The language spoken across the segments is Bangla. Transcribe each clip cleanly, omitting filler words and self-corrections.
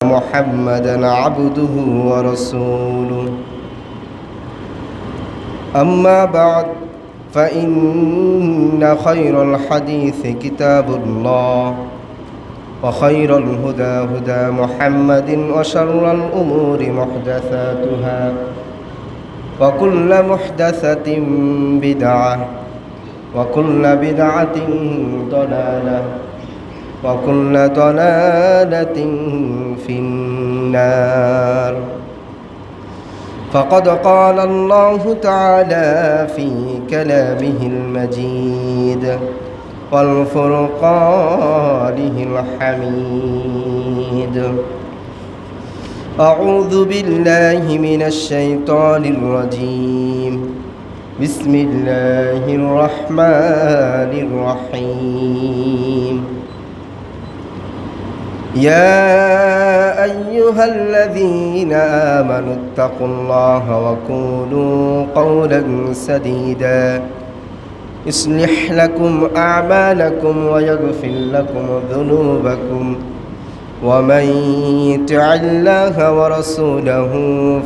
محمدا عبده ورسوله أما بعد فإن خير الحديث كتاب الله وخير الهدى هدى محمد وشر الأمور محدثاتها وكل محدثة بدعة وكل بدعة ضلالة وكل ضلالة في النار. فقد قال الله تعالى في كلامه المجيد والفرقانه الحميد: أعوذ بالله من الشيطان الرجيم. بسم الله الرحمن الرحيم. يا أيها الذين آمنوا اتقوا الله وقولوا قولا سديدا يصلح لكم أعمالكم ويغفر لكم ذنوبكم ومن يطع الله ورسوله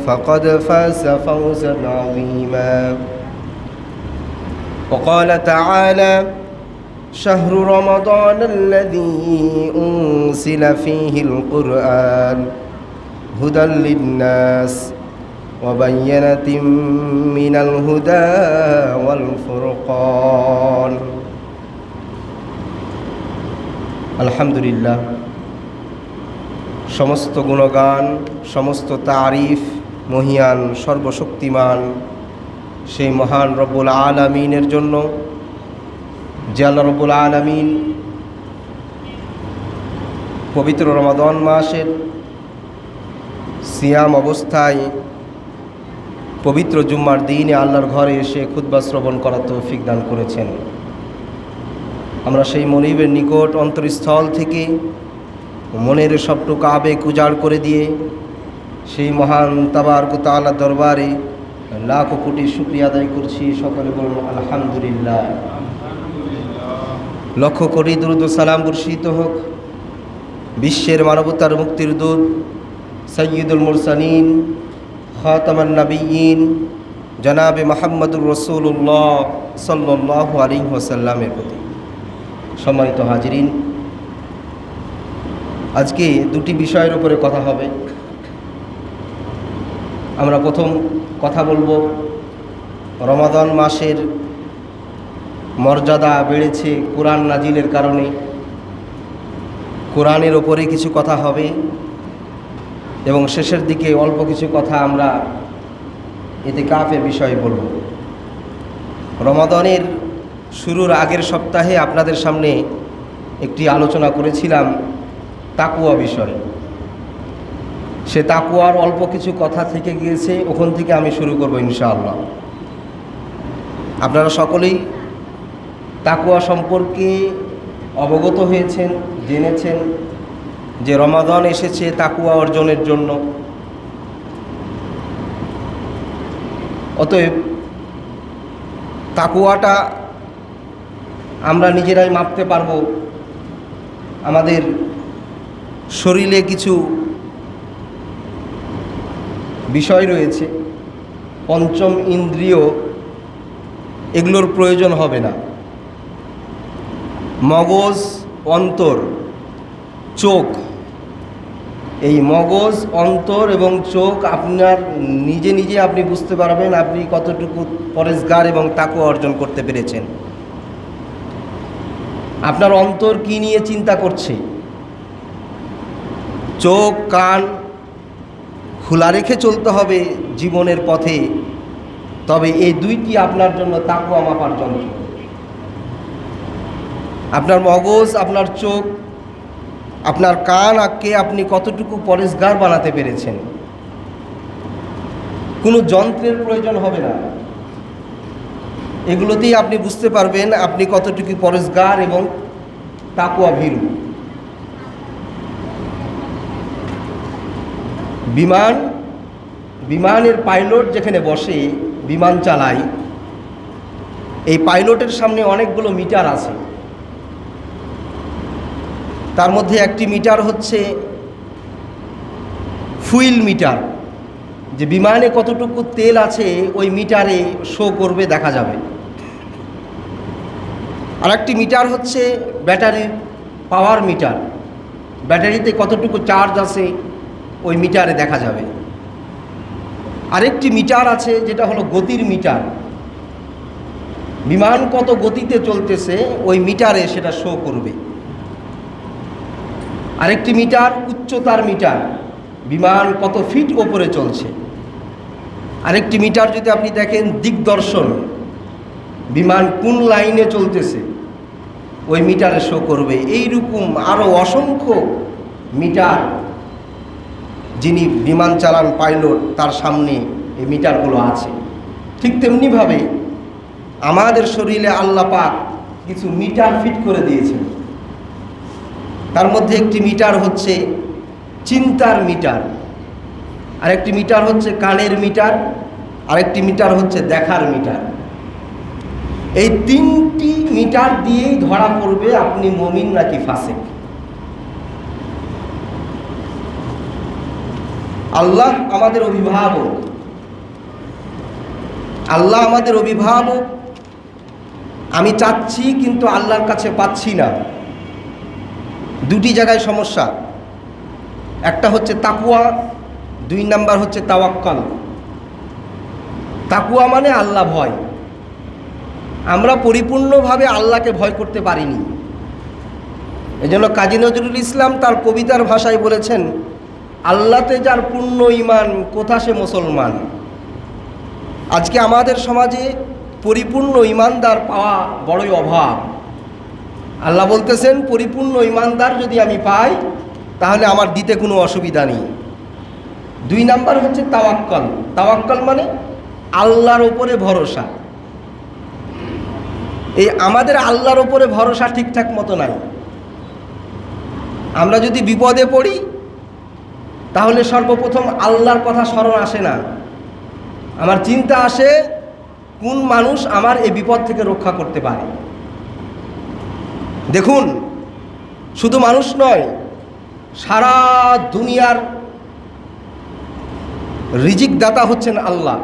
فقد فاز فوزا عظيما. وقال تعالى: شهر رمضان الذي أنزل فيه القرآن هدى للناس وبينات من الهدى والفرقان. আলহামদুলিল্লাহ, সমস্ত গুণগান, সমস্ত তারিফ মহিয়ান সর্বশক্তিমান সেই মহান রব্বুল আলামিনের জন্য, যে আল্লাহ রব্বুল আলামিন পবিত্র রমাদান মাসের সিয়াম অবস্থায় পবিত্র জুম্মার দিনে আল্লাহর ঘরে এসে খুতবা শ্রবণ করার তৌফিক দান করেছেন। আমরা সেই মনিবের নিকট অন্তরস্থল থেকে মনের সবটুকু আবেগ উজাড় করে দিয়ে সেই মহান তাবারক ওয়া তাআলার দরবারে লাখো কোটি শুকরিয়া আদায় করছি। সকলে বলুন আলহামদুলিল্লাহ। লক্ষ কোটি দুরূদ ও সালাম বর্ষিত হোক বিশ্বের মানবতার মুক্তির দূত সাইয়্যিদুল মুরসালিন খাতামান নবিয়্যিন জনাবে মুহাম্মদুর রাসূলুল্লাহ সাল্লাল্লাহু আলাইহি ওয়াসাল্লামের প্রতি। সম্মানিত হাজিরিন, আজকে দুটি বিষয়ের উপরে কথা হবে। আমরা প্রথম কথা বলবো, রমাদান মাসের মর্যাদা বেড়েছে কোরআন নাজিলের কারণে। কোরআনের ওপরে কিছু কথা হবে এবং শেষের দিকে অল্প কিছু কথা আমরা ইতিকাফের বিষয়ে বলব। রমাদানের শুরুর আগের সপ্তাহে আপনাদের সামনে একটি আলোচনা করেছিলাম তাকওয়া বিষয়ে। সে তাকওয়ার অল্প কিছু কথা থেকে গিয়েছে, ওখান থেকে আমি শুরু করব ইনশাআল্লাহ। আপনারা সকলেই তাকওয়া সম্পর্কে অবগত হয়েছেন, জেনেছেন যে রমাদান এসেছে তাকওয়া অর্জনের জন্য। অতএব তাকওয়াটা আমরা নিজেরাই মাপতে পারবো। আমাদের শরীরে কিছু বিষয় রয়েছে, পঞ্চম ইন্দ্রিয়, এগুলোর প্রয়োজন হবে না। মগজ, অন্তর, চোখ, এই মগজ, অন্তর এবং চোখ আপনার নিজে নিজে আপনি বুঝতে পারবেন আপনি কতটুকু পরেজগার এবং তাকওয়া অর্জন করতে পেরেছেন। আপনার অন্তর কি নিয়ে চিন্তা করছে, চোখ কান খোলা রেখে চলতে হবে জীবনের পথে। তবে এই দুইটি আপনার জন্য তাকওয়া মাপার যন্ত্র। আপনার মগজ, আপনার চোখ, আপনার কান আঁককে আপনি কতটুকু পরেজগার বানাতে পেরেছেন। কোনো যন্ত্রের প্রয়োজন হবে না, এগুলোতেই আপনি বুঝতে পারবেন আপনি কতটুকু পরেজগার এবং তাকওয়া ভীরু। বিমানের পাইলট যেখানে বসে বিমান চালায়, এই পাইলটের সামনে অনেকগুলো মিটার আছে। তার মধ্যে একটি মিটার হচ্ছে ফুয়েল মিটার, যে বিমানে কতটুকু তেল আছে ওই মিটারে শো করবে, দেখা যাবে। আর একটি মিটার হচ্ছে ব্যাটারির পাওয়ার মিটার, ব্যাটারিতে কতটুকু চার্জ আছে ওই মিটারে দেখা যাবে। আরেকটি মিটার আছে যেটা হলো গতির মিটার, বিমান কত গতিতে চলতেছে ওই মিটারে সেটা শো করবে। আরেকটি মিটার উচ্চতার মিটার, বিমান কত ফিট ওপরে চলছে। আরেকটি মিটার যদি আপনি দেখেন দিগদর্শন, বিমান কোন লাইনে চলতেছে ওই মিটারে শো করবে। এইরকম আরও অসংখ্য মিটার, যিনি বিমান চালান পাইলট তার সামনে এই মিটারগুলো আছে। ঠিক তেমনিভাবে আমাদের শরীরে আল্লাহ পাক কিছু মিটার ফিট করে দিয়েছেন। তার মধ্যে একটি মিটার হচ্ছে চিন্তার মিটার, আরেকটি মিটার হচ্ছে কানের মিটার, আরেকটি মিটার হচ্ছে দেখার মিটার। এই তিনটি মিটার দিয়েই ধরা পড়বে আপনি মুমিন নাকি ফাসিক। আল্লাহ আমাদের অভিভাবক, আল্লাহ আমাদের অভিভাবক। আমি চাচ্ছি কিন্তু আল্লাহর কাছে পাচ্ছি না। দুটি জায়গায় সমস্যা, একটা হচ্ছে তাকওয়া, 2 নাম্বার হচ্ছে তাওয়াক্কুল। তাকওয়া মানে আল্লাহ ভয়। আমরা পরিপূর্ণভাবে আল্লাহকে ভয় করতে পারিনি। এজন্য কাজী নজরুল ইসলাম তার কবিতার ভাষায় বলেছেন, আল্লাহতে যার পূর্ণ ঈমান কোথা সে মুসলমান। আজকে আমাদের সমাজে পরিপূর্ণ ঈমানদার পাওয়া বড়ই অভাব। আল্লাহ বলতেছেন, পরিপূর্ণ ঈমানদার যদি আমি পাই তাহলে আমার দিতে কোনো অসুবিধা নেই। 2 নাম্বার হচ্ছে তাওয়াক্কুল। তাওয়াক্কুল মানে আল্লাহর উপরে ভরসা। এই আমাদের আল্লাহর উপরে ভরসা ঠিকঠাক মতো নাই। আমরা যদি বিপদে পড়ি তাহলে সর্বপ্রথম আল্লাহর কথা স্মরণ আসে না, আমার চিন্তা আসে কোন মানুষ আমার এই বিপদ থেকে রক্ষা করতে পারে। দেখুন, শুধু মানুষ নয়, সারা দুনিয়ার রিজিক দাতা হচ্ছেন আল্লাহ।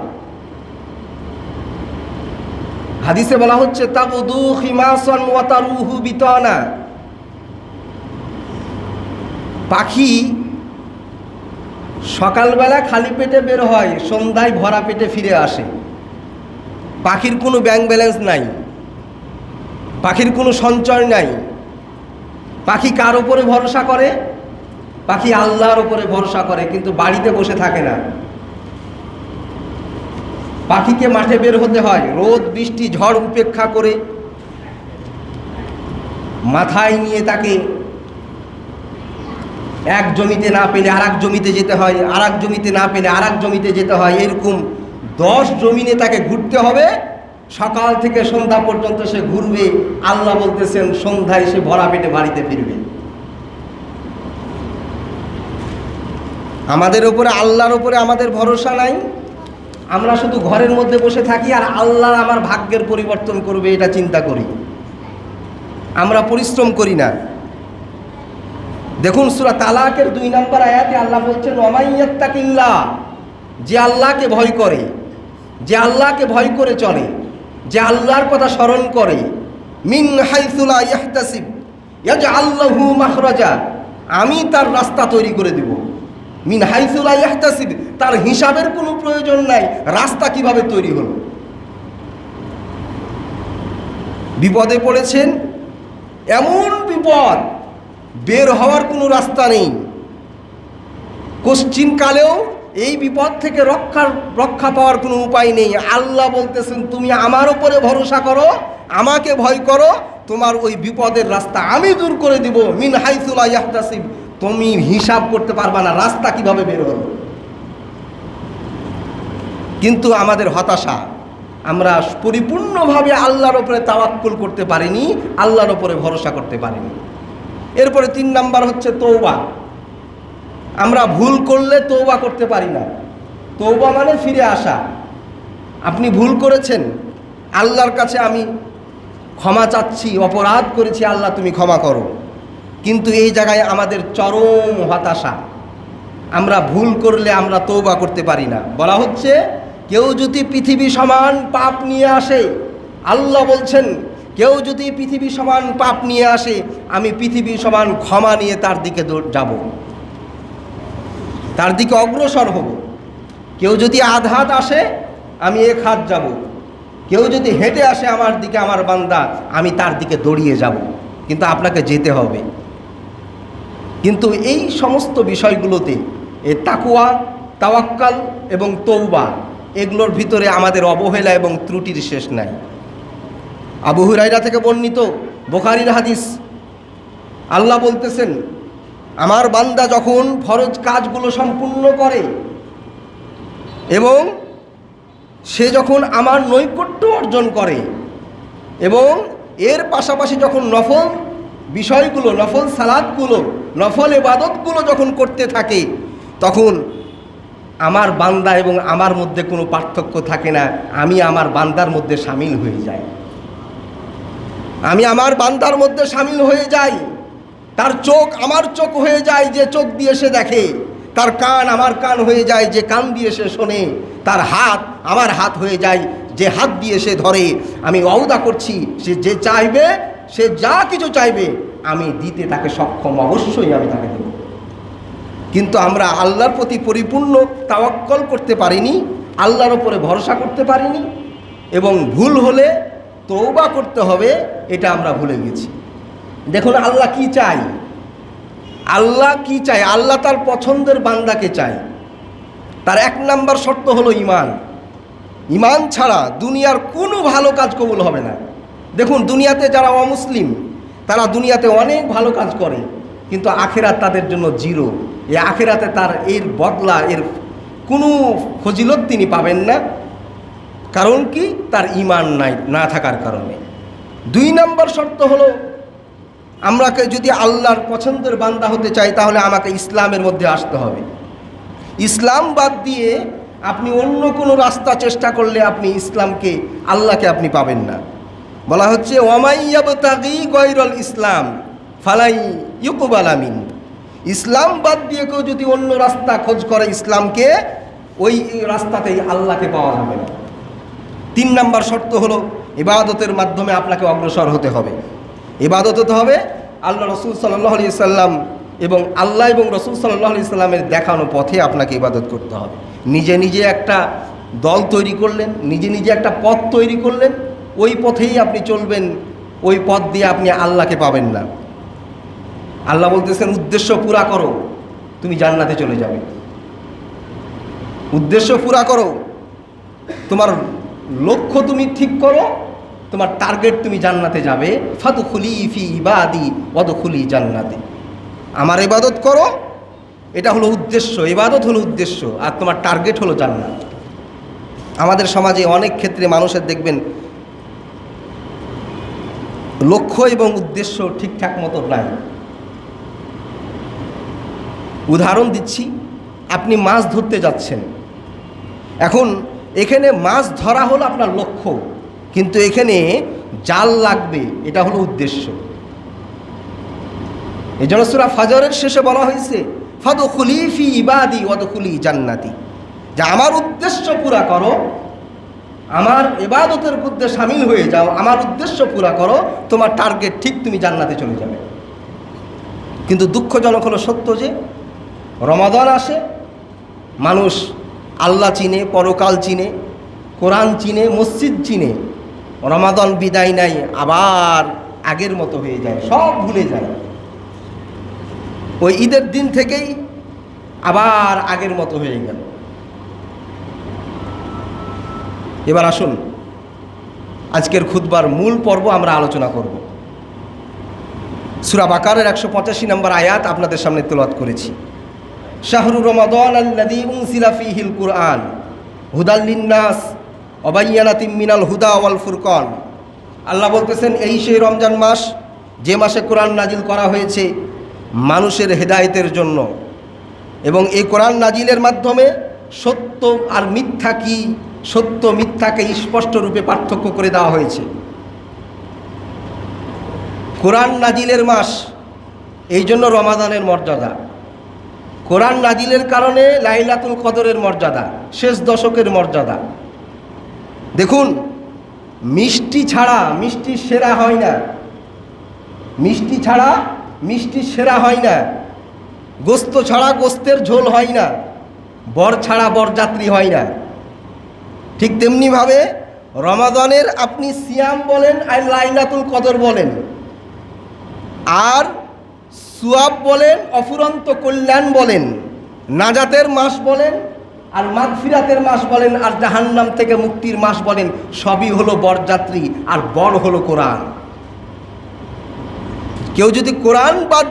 হাদিসে বলা হচ্ছে তাগুদু খিমাসান ওয়া তারুহু বিতানা। পাখি সকালবেলা খালি পেটে বের হয়, সন্ধ্যায় ভরা পেটে ফিরে আসে। পাখির কোনো ব্যাংক ব্যালেন্স নাই, পাখির কোনো সঞ্চয় নাই। পাখি কার উপরে ভরসা করে? পাখি আল্লাহর উপরে ভরসা করে, কিন্তু বাড়িতে বসে থাকে না। পাখিকে মাঠে বের হতে হয়, রোদ বৃষ্টি ঝড় উপেক্ষা করে মাথায় নিয়ে তাকে এক জমিতে না পেলে আরেক জমিতে যেতে হয়, আরেক জমিতে না পেলে আরেক জমিতে যেতে হয়। এরকম 10 জমিনে তাকে ঘুরতে হবে। সকাল থেকে সন্ধ্যা পর্যন্ত সে ঘুরবে। আল্লাহ বলতেছেন সন্ধ্যায় সে ভরা পেটে বাড়িতে ফিরবে। আমাদের উপরে, আল্লাহর উপরে আমাদের ভরসা নাই। আমরা শুধু ঘরের মধ্যে বসে থাকি আর আল্লাহ আমার ভাগ্যের পরিবর্তন করবে এটা চিন্তা করি। আমরা পরিশ্রম করি না। দেখুন সূরা তালাকের 2 নম্বর আয়াতে আল্লাহ বলছেন, ওয়ামাইয়াত্তাকিল্লাহ, যে আল্লাহকে ভয় করে, যে আল্লাহকে ভয় করে চলে, যে আল্লাহর কথা স্মরণ করে, মিন হাইসু লা ইয়াহতাসিব ইয়াজআল লাহু মাখরাজা, আমি তার রাস্তা তৈরি করে দিব। মিন হাইসু লা ইয়াহতাসিব, তার হিসাবের কোনো প্রয়োজন নাই, রাস্তা কিভাবে তৈরি হলো। বিপদে পড়েছেন, এমন বিপদ বের হওয়ার কোনো রাস্তা নেই। কোশ্চিনকালেও এই বিপদ থেকে রক্ষা পাওয়ার কোনো উপায় নেই। আল্লাহ বলতেছেন, তুমি আমার উপরে ভরসা করো, আমাকে ভয় করো, তোমার ওই বিপদের রাস্তা আমি দূর করে দিব। মিন হাইসু লা ইয়াহতাসিব, তুমি হিসাব করতে পারবা না রাস্তা কিভাবে বের হলো। কিন্তু আমাদের হতাশা, আমরা পরিপূর্ণভাবে আল্লাহর উপরে তাওয়াক্কুল করতে পারিনি, আল্লাহর উপরে ভরসা করতে পারিনি। এরপরে 3 নাম্বার হচ্ছে তওবা। আমরা ভুল করলে তওবা করতে পারি না। তওবা মানে ফিরে আসা। আপনি ভুল করেছেন, আল্লাহর কাছে আমি ক্ষমা চাচ্ছি, অপরাধ করেছি, আল্লাহ তুমি ক্ষমা করো। কিন্তু এই জায়গায় আমাদের চরম হতাশা। আমরা ভুল করলে আমরা তওবা করতে পারি না। বলা হচ্ছে কেউ যদি পৃথিবী সমান পাপ নিয়ে আসে, আল্লাহ বলছেন কেউ যদি পৃথিবী সমান পাপ নিয়ে আসে, আমি পৃথিবী সমান ক্ষমা নিয়ে তার দিকে যাব, তার দিকে অগ্রসর হব। কেউ যদি আধ হাত আসে, আমি এক হাত যাব। কেউ যদি হেঁটে আসে আমার দিকে, আমার বান্দা, আমি তার দিকে দৌড়িয়ে যাব। কিন্তু আপনাকে যেতে হবে। কিন্তু এই সমস্ত বিষয়গুলোতে এই তাকওয়া, তাওয়াক্কাল এবং তওবা, এগুলোর ভিতরে আমাদের অবহেলা এবং ত্রুটির শেষ নাই। আবু হুরায়রা থেকে বর্ণিত বুখারীর হাদিস, আল্লাহ বলতেছেন আমার বান্দা যখন ফরজ কাজগুলো সম্পূর্ণ করে এবং সে যখন আমার নৈকট্য অর্জন করে এবং এর পাশাপাশি যখন নফল বিষয়গুলো, নফল সালাতগুলো, নফল ইবাদতগুলো যখন করতে থাকে, তখন আমার বান্দা এবং আমার মধ্যে কোনো পার্থক্য থাকে না। আমি আমার বান্দার মধ্যে শামিল হয়ে যাই। আমি আমার বান্দার মধ্যে শামিল হয়ে যাই। তার চোখ আমার চোখ হয়ে যায় যে চোখ দিয়ে সে দেখে, তার কান আমার কান হয়ে যায় যে কান দিয়ে সে শোনে, তার হাত আমার হাত হয়ে যায় যে হাত দিয়ে সে ধরে। আমি ওয়াদা করছি সে যে চাইবে, সে যা কিছু চাইবে আমি দিতে তাকে সক্ষম, অবশ্যই আমি তাকে দেব। কিন্তু আমরা আল্লাহর প্রতি পরিপূর্ণ তাওয়াক্কুল করতে পারিনি, আল্লাহর উপরে ভরসা করতে পারিনি, এবং ভুল হলে তওবা করতে হবে এটা আমরা ভুলে গেছি। দেখুন আল্লাহ কি চাই, আল্লাহ কি চাই? আল্লাহ তার পছন্দের বান্দাকে চাই। তার এক নাম্বার শর্ত হলো ঈমান। ঈমান ছাড়া দুনিয়ার কোনো ভালো কাজ কবুল হবে না। দেখুন দুনিয়াতে যারা অমুসলিম, তারা দুনিয়াতে অনেক ভালো কাজ করে, কিন্তু আখেরাত তাদের জন্য জিরো। এই আখেরাতে তার এর বদলা, এর কোনো ফজিলত তিনি পাবেন না। কারণ কি? তার ঈমান না থাকার কারণে। দুই নাম্বার শর্ত হলো আমরাকে যদি আল্লাহর পছন্দের বান্দা হতে চাই, তাহলে আমাকে ইসলামের মধ্যে আসতে হবে। ইসলাম বাদ দিয়ে আপনি অন্য কোনো রাস্তা চেষ্টা করলে আপনি ইসলামকে, আল্লাহকে আপনি পাবেন না। বলা হচ্ছে ওয়ামাই ইয়াবতাগি গায়রাল ইসলাম ফালাই ইউকবালা মিন। ইসলাম বাদ দিয়ে কেউ যদি অন্য রাস্তা খোঁজ করে ইসলামকে, ওই রাস্তাতেই আল্লাহকে পাওয়া যাবে না। তিন নাম্বার শর্ত হলো ইবাদতের মাধ্যমে আপনাকে অগ্রসর হতে হবে। ইবাদত হতে হবে আল্লাহ রসুল সাল্লাল্লাহু আলাইহি সাল্লাম এবং আল্লাহ এবং রসুল সাল্লাল্লাহু আলাইহি সাল্লামের দেখানো পথে আপনাকে ইবাদত করতে হবে। নিজে নিজে একটা দল তৈরি করলেন, নিজে নিজে একটা পথ তৈরি করলেন, ওই পথেই আপনি চলবেন, ওই পথ দিয়ে আপনি আল্লাহকে পাবেন না। আল্লাহ বলতেছেন উদ্দেশ্য পুরা করো, তুমি জান্নাতে চলে যাবে। উদ্দেশ্য পুরা করো, তোমার লক্ষ্য তুমি ঠিক করো, তোমার টার্গেট তুমি জান্নাতে যাবে। ফাদখুলি ফি ইবাদি ওয়াদখুলি জান্নাতি। আমার ইবাদত করো, এটা হলো উদ্দেশ্য, ইবাদত হলো উদ্দেশ্য, আর তোমার টার্গেট হলো জান্নাত। আমাদের সমাজে অনেক ক্ষেত্রে মানুষের দেখবেন লক্ষ্য এবং উদ্দেশ্য ঠিকঠাক মতো নাই। উদাহরণ দিচ্ছি, আপনি মাছ ধরতে যাচ্ছেন, এখন এখানে মাছ ধরা হলো আপনার লক্ষ্য, কিন্তু এখানে জাল লাগবে, এটা হলো উদ্দেশ্য। এই জন্য সূরা ফাজরের শেষে বলা হয়েছে ফাদখুলি ফি ইবাদি ওয়াদখুলি জান্নাতি, যে আমার উদ্দেশ্য পুরা করো, আমার ইবাদতের মধ্যে শামিল হয়ে যাও, আমার উদ্দেশ্য পুরা করো, তোমার টার্গেট ঠিক, তুমি জান্নাতে চলে যাবে। কিন্তু দুঃখজনক হলো সত্য যে রমাদান আসে, মানুষ আল্লাহ চিনে, পরকাল চিনে, কোরআন চিনে, মসজিদ চিনে, রমাদান বিদায় নাই, আবার আগের মতো হয়ে যায়, সব ভুলে যায়। ওই ঈদের দিন থেকেই আবার আগের মতো হয়ে গেল। এবার আসুন আজকের খুতবার মূল পর্ব আমরা আলোচনা করব। সূরা বাকারার 185 নম্বর আয়াত আপনাদের সামনে তেলাওয়াত করেছি। শাহরু রমাদান আল্লাযী উনজিলা ফীহিল কুরআন হুদাল লিন্নাস ওয়া বায়্যিনাতিম মিনাল হুদা ওয়াল ফুরকান। আল্লাহ বলতেছেন এই সেই রমজান মাস যে মাসে কোরআন নাজিল করা হয়েছে মানুষের হেদায়েতের জন্য, এবং এই কোরআন নাজিলের মাধ্যমে সত্য আর মিথ্যা কি, সত্য মিথ্যাকে স্পষ্ট রূপে পার্থক্য করে দেওয়া হয়েছে। কোরআন নাজিলের মাস, এই জন্য রমাদানের মর্যাদা। কোরআন নাজিলের কারণে লাইলাতুল কদরের মর্যাদা, শেষ দশকের মর্যাদা। দেখুন, মিষ্টি ছাড়া মিষ্টি সেরা হয় না, মিষ্টি ছাড়া মিষ্টি সেরা হয় না, গোস্ত ছাড়া গোস্তের ঝোল হয় না, বর ছাড়া বরযাত্রী হয় না। ঠিক তেমনিভাবে রমাদানের আপনি সিয়াম বলেন আর লাইলাতুল কদর বলেন, আর সুয়াব বলেন, অফুরন্ত কল্যাণ বলেন, নাজাতের মাস বলেন, আর মাগফিরাতের মাস বলেন, আর জাহান্নাম থেকে মুক্তির মাস বলেন, সবই হলো বরযাত্রী, আর বর হলো কোরআন। কেউ যদি কোরআন বাদ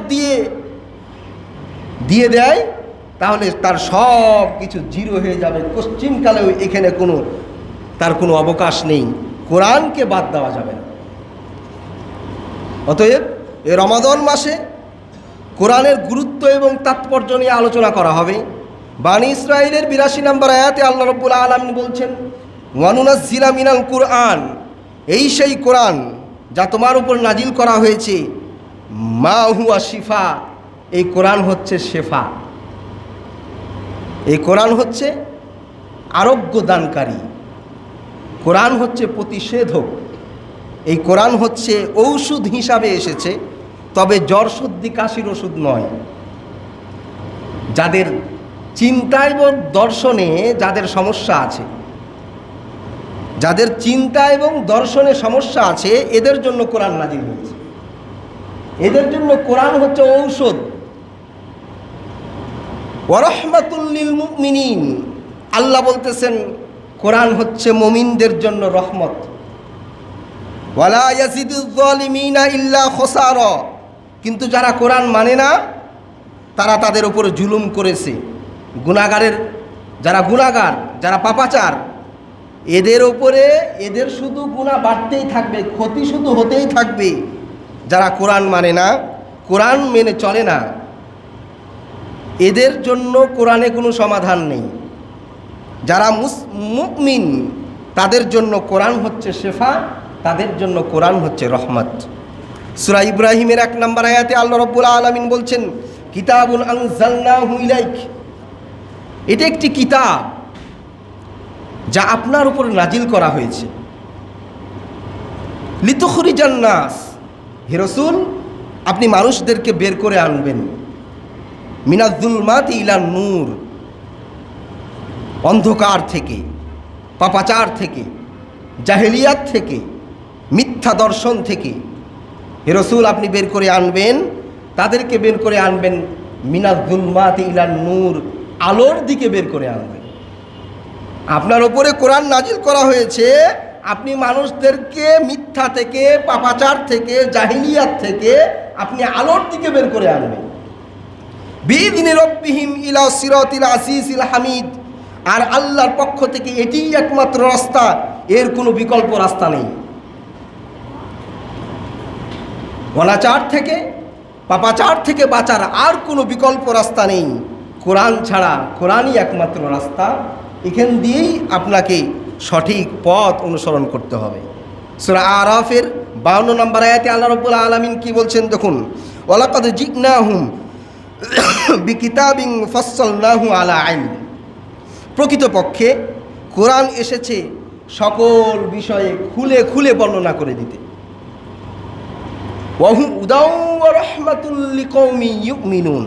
দিয়ে দেয় তাহলে তার সব কিছু জিরো হয়ে যাবে, পশ্চিমকালেও এখানে তার কোনো অবকাশ নেই, কোরআনকে বাদ দেওয়া যাবে না। অতএব এই রমাদান মাসে কোরআনের গুরুত্ব এবং তাৎপর্য নিয়ে আলোচনা করা হবে। বানী ইসরাঈলের ৮২ নম্বর আয়াতে আল্লাহ রাব্বুল আলামিন বলছেন, ওয়ানুনাজ্জিলু মিনাল কুরআন, এই সেই কোরআন যা তোমার উপর নাজিল করা হয়েছে, মা হুয়া শিফা, এই কোরআন হচ্ছে শেফা, এই কোরআন হচ্ছে আরোগ্য দানকারী, কোরআন হচ্ছে প্রতিষেধক, এই কোরআন হচ্ছে ঔষধ হিসাবে এসেছে, তবে জ্বর সর্দি কাশির ওষুধ নয়। যাদের চিন্তা এবং দর্শনে যাদের সমস্যা আছে, যাদের চিন্তা এবং দর্শনে সমস্যা আছে, এদের জন্য কোরআন নাজিল হয়েছে, এদের জন্য কোরআন হচ্ছে ঔষধ। ওয়া রাহমাতুল লিল মুমিনিন, আল্লাহ বলতেছেন কোরআন হচ্ছে মুমিনদের জন্য রহমত। ওয়ালা ইয়াজিদুয যালিমিনা ইল্লা খুসারা, কিন্তু যারা কোরআন মানে না তারা তাদের উপরে জুলুম করেছে। যারা গুনাহগার, যারা পাপাচার, এদের শুধু গুনাহ বাড়তেই থাকবে, ক্ষতি শুধু হতেই থাকবে। যারা কোরআন মানে না, কোরআন মেনে চলে না, এদের জন্য কোরআনে কোনো সমাধান নেই। যারা মুমিন তাদের জন্য কোরআন হচ্ছে শেফা, তাদের জন্য কোরআন হচ্ছে রহমত। সূরা ইব্রাহিমের ১ নম্বর আয়াতে আল্লাহ রাব্বুল আলামিন বলছেন, কিতাবুন আনজালনাহু ইলাইক, এটা একটি কিতাব যা আপনার উপর নাজিল করা হয়েছে। লিতুখরিজান নাস, হে রাসূল আপনি মানুষদেরকে বের করে আনবেন, মিনাজ যুলমাতি ইলান নূর, অন্ধকার থেকে, পাপাচার থেকে, জাহেলিয়াত থেকে, মিথ্যা দর্শন থেকে হে রাসূল আপনি বের করে আনবেন, তাদেরকে বের করে আনবেন মিনাজ যুলমাতি ইলান নূর, আলোর দিকে বের করে আনবেন। আপনার ওপরে কোরআন নাজিল করা হয়েছে, আপনি মানুষদেরকে মিথ্যা থেকে, পাপাচার থেকে, জাহিলিয়াত থেকে আপনি আলোর দিকে বের করে আনবেন। বিইযনি রাব্বিহিম ইলা সিরাতিল আসিসিল হামিদ, আর আল্লাহর পক্ষ থেকে এটিই একমাত্র রাস্তা, এর কোনো বিকল্প রাস্তা নেই। অনাচার থেকে, পাপাচার থেকে বাঁচার আর কোনো বিকল্প রাস্তা নেই, কোরআন ছাড়া, কোরআনই একমাত্র রাস্তা। এখান দিয়েই আপনাকে সঠিক পথ অনুসরণ করতে হবে। সূরা আরাফের 52 নম্বর আয়াতে আল্লাহ রাব্বুল আলামিন কি বলছেন দেখুন, ওয়ালাকাদ জি'নাহুম বিকিতাবিন ফাসসালনাহু আলা ইলম, প্রকৃতপক্ষে কোরআন এসেছে সকল বিষয়ে খুলে খুলে বর্ণনা করে দিতে। ওয়া হুদাও ওয়া রাহমাতুল লিকাওমি ইউমিনুন,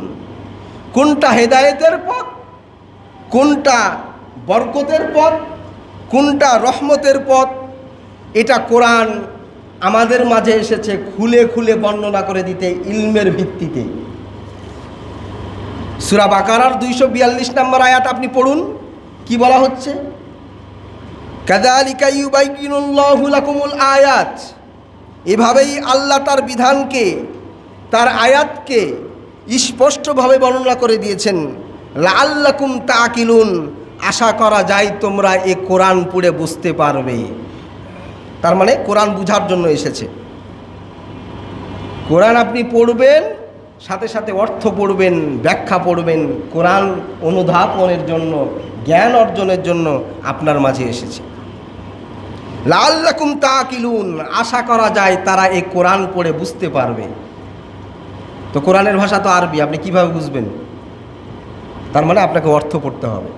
কোনটা হেদায়েতের পথ, কোনটা বরকতের পথ, কোনটা রহমতের পথ, এটা কোরআন আমাদের মাঝে এসেছে খুলে খুলে বর্ণনা করে দিতে, ইলমের ভিত্তিতে। সূরা বাকারার 242 নম্বর আয়াত আপনি পড়ুন, কি বলা হচ্ছে, কাযালিকা ইউবাইয়িনুল্লাহু লাকুমুল আয়াত, এভাবেই আল্লাহ তার বিধানকে, তার আয়াতকে স্পষ্টভাবে বর্ণনা করে দিয়েছেন। লাআল্লাকুম তাকিলুন, আশা করা যায় তোমরা এ কোরআন পড়ে বুঝতে পারবে। তার মানে কোরআন বুঝার জন্য এসেছে। কোরআন আপনি পড়বেন, সাথে সাথে অর্থ পড়বেন, ব্যাখ্যা পড়বেন, কোরআন অনুধাবনের জন্য, জ্ঞান অর্জনের জন্য আপনার মাঝে এসেছে। লাআল্লাকুম তাকিলুন, আশা করা যায় তারা এই কোরআন পড়ে বুঝতে পারবে। তো কোরআনের ভাষা তো আরবি, আপনি কিভাবে বুঝবেন? তার মানে আপনাকে অর্থ পড়তে হবে।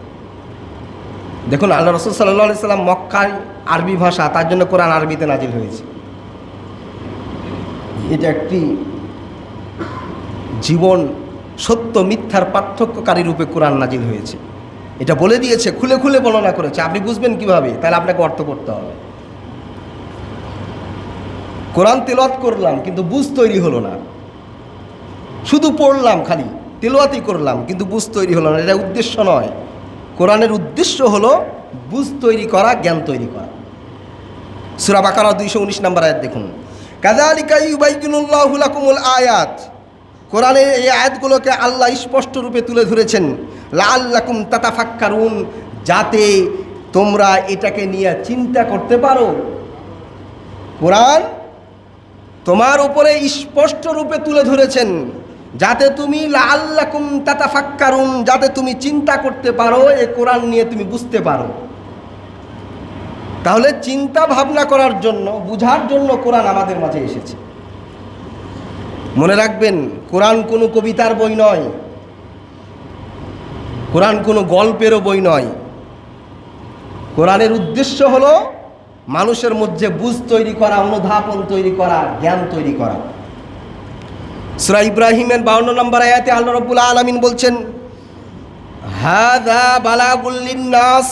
দেখুন, আল্লাহ রাসূল সাল্লাল্লাহু আলাইহি সাল্লাম মক্কায় আরবি ভাষা, তার জন্য কোরআন আরবিতে নাজিল হয়েছে। এটা একটি জীবন সত্য মিথ্যার পার্থক্যকারী রূপে কোরআন নাজিল হয়েছে। এটা বলে দিয়েছে, খুলে খুলে বর্ণনা করেছে। আপনি বুঝবেন কিভাবে? তাহলে আপনাকে অর্থ পড়তে হবে। কোরআন তেলাওয়াত করলাম কিন্তু বুঝ তৈরি হলো না, শুধু পড়লাম, খালি তেলাওয়াতই করলাম কিন্তু বুঝ তৈরি হলো না। এটা উদ্দেশ্য নয়। কোরআনের উদ্দেশ্য হলো বুঝ তৈরি করা, জ্ঞান তৈরি করা। সূরা বাকারা 219 নম্বর আয়াত দেখুন, কাযালিকা ইউবাইয়িনুল্লাহু লাকুমুল আয়াত। কোরআনের এই আয়াতগুলোকে আল্লাহ স্পষ্ট রূপে তুলে ধরেছেন, লাআল্লাকুম তাতাফাক্কারুন, যাতে তোমরা এটাকে নিয়ে চিন্তা করতে পারো। কোরআন তোমার উপরে স্পষ্ট রূপে তুলে ধরেছেন যাতে তুমি লাআল্লাকুম তাতাফাক্কারুন, যাতে তুমি চিন্তা করতে পারো, এই কোরআন নিয়ে তুমি বুঝতে পারো। তাহলে চিন্তা ভাবনা করার জন্য, বুঝার জন্য কোরআন আমাদের মাঝে এসেছে। মনে রাখবেন, কোরআন কোনো কবিতার বই নয়, কোরআন কোনো গল্পেরও বই নয়। কোরআনের উদ্দেশ্য হলো মানুষের মধ্যে বুঝ তৈরি করা, অনুধাবন তৈরি করা, জ্ঞান তৈরি করা। সূরা ইব্রাহিমের 52 নম্বর আয়াতে আল্লাহ রাব্বুল আলামিন বলছেন, হাযা বালাগুল লিন্নাস।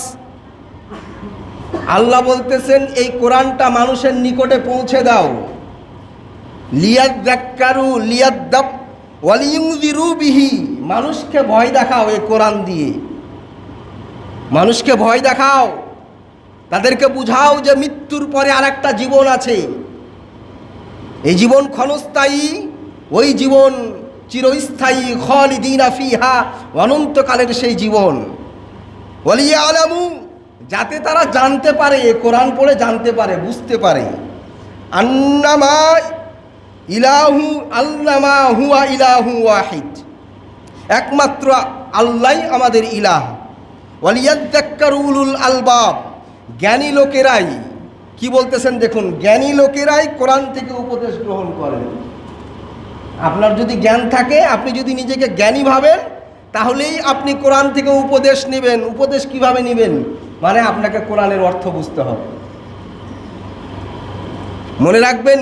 আল্লাহ বলতেছেন, এই কোরআনটা মানুষের নিকটে পৌঁছে দাও। লিয়াযযাক্কারু লিয়াদ্দাব ওয়া লিয়ুনযিরু বিহি, মানুষকে ভয় দেখাও এই কোরআন দিয়ে। মানুষকে ভয় দেখাও, তাদেরকে বুঝাও যে মৃত্যুর পরে আরেকটা জীবন আছে। এই জীবন ক্ষণস্থায়ী, ওই জীবন চিরস্থায়ী, খালিদিনা ফিহা, অনন্তকালের সেই জীবন। ওয়ালিয়ালামু, যাতে তারা জানতে পারে, কোরআন পড়ে জানতে পারে, বুঝতে পারে, আন্নামা ইলাহু আল্লামা হুয়া ইলাহু ওয়াহিদ, একমাত্র আল্লাহই আমাদের ইলাহ। ওয়ালিয়াযযাক্কারু উলুল আলবাব, জ্ঞানী লোকেরাই, কি বলতেছেন দেখুন, জ্ঞানী লোকেরাই কোরআন থেকে উপদেশ গ্রহণ করেন। আপনার যদি জ্ঞান থাকে, আপনি যদি নিজেকে জ্ঞানী ভাবেন, তাহলেই আপনি কোরআন থেকে উপদেশ নেবেন। উপদেশ কিভাবে নেবেন? মানে আপনাকে কোরআনের অর্থ বুঝতে হবে। মনে রাখবেন,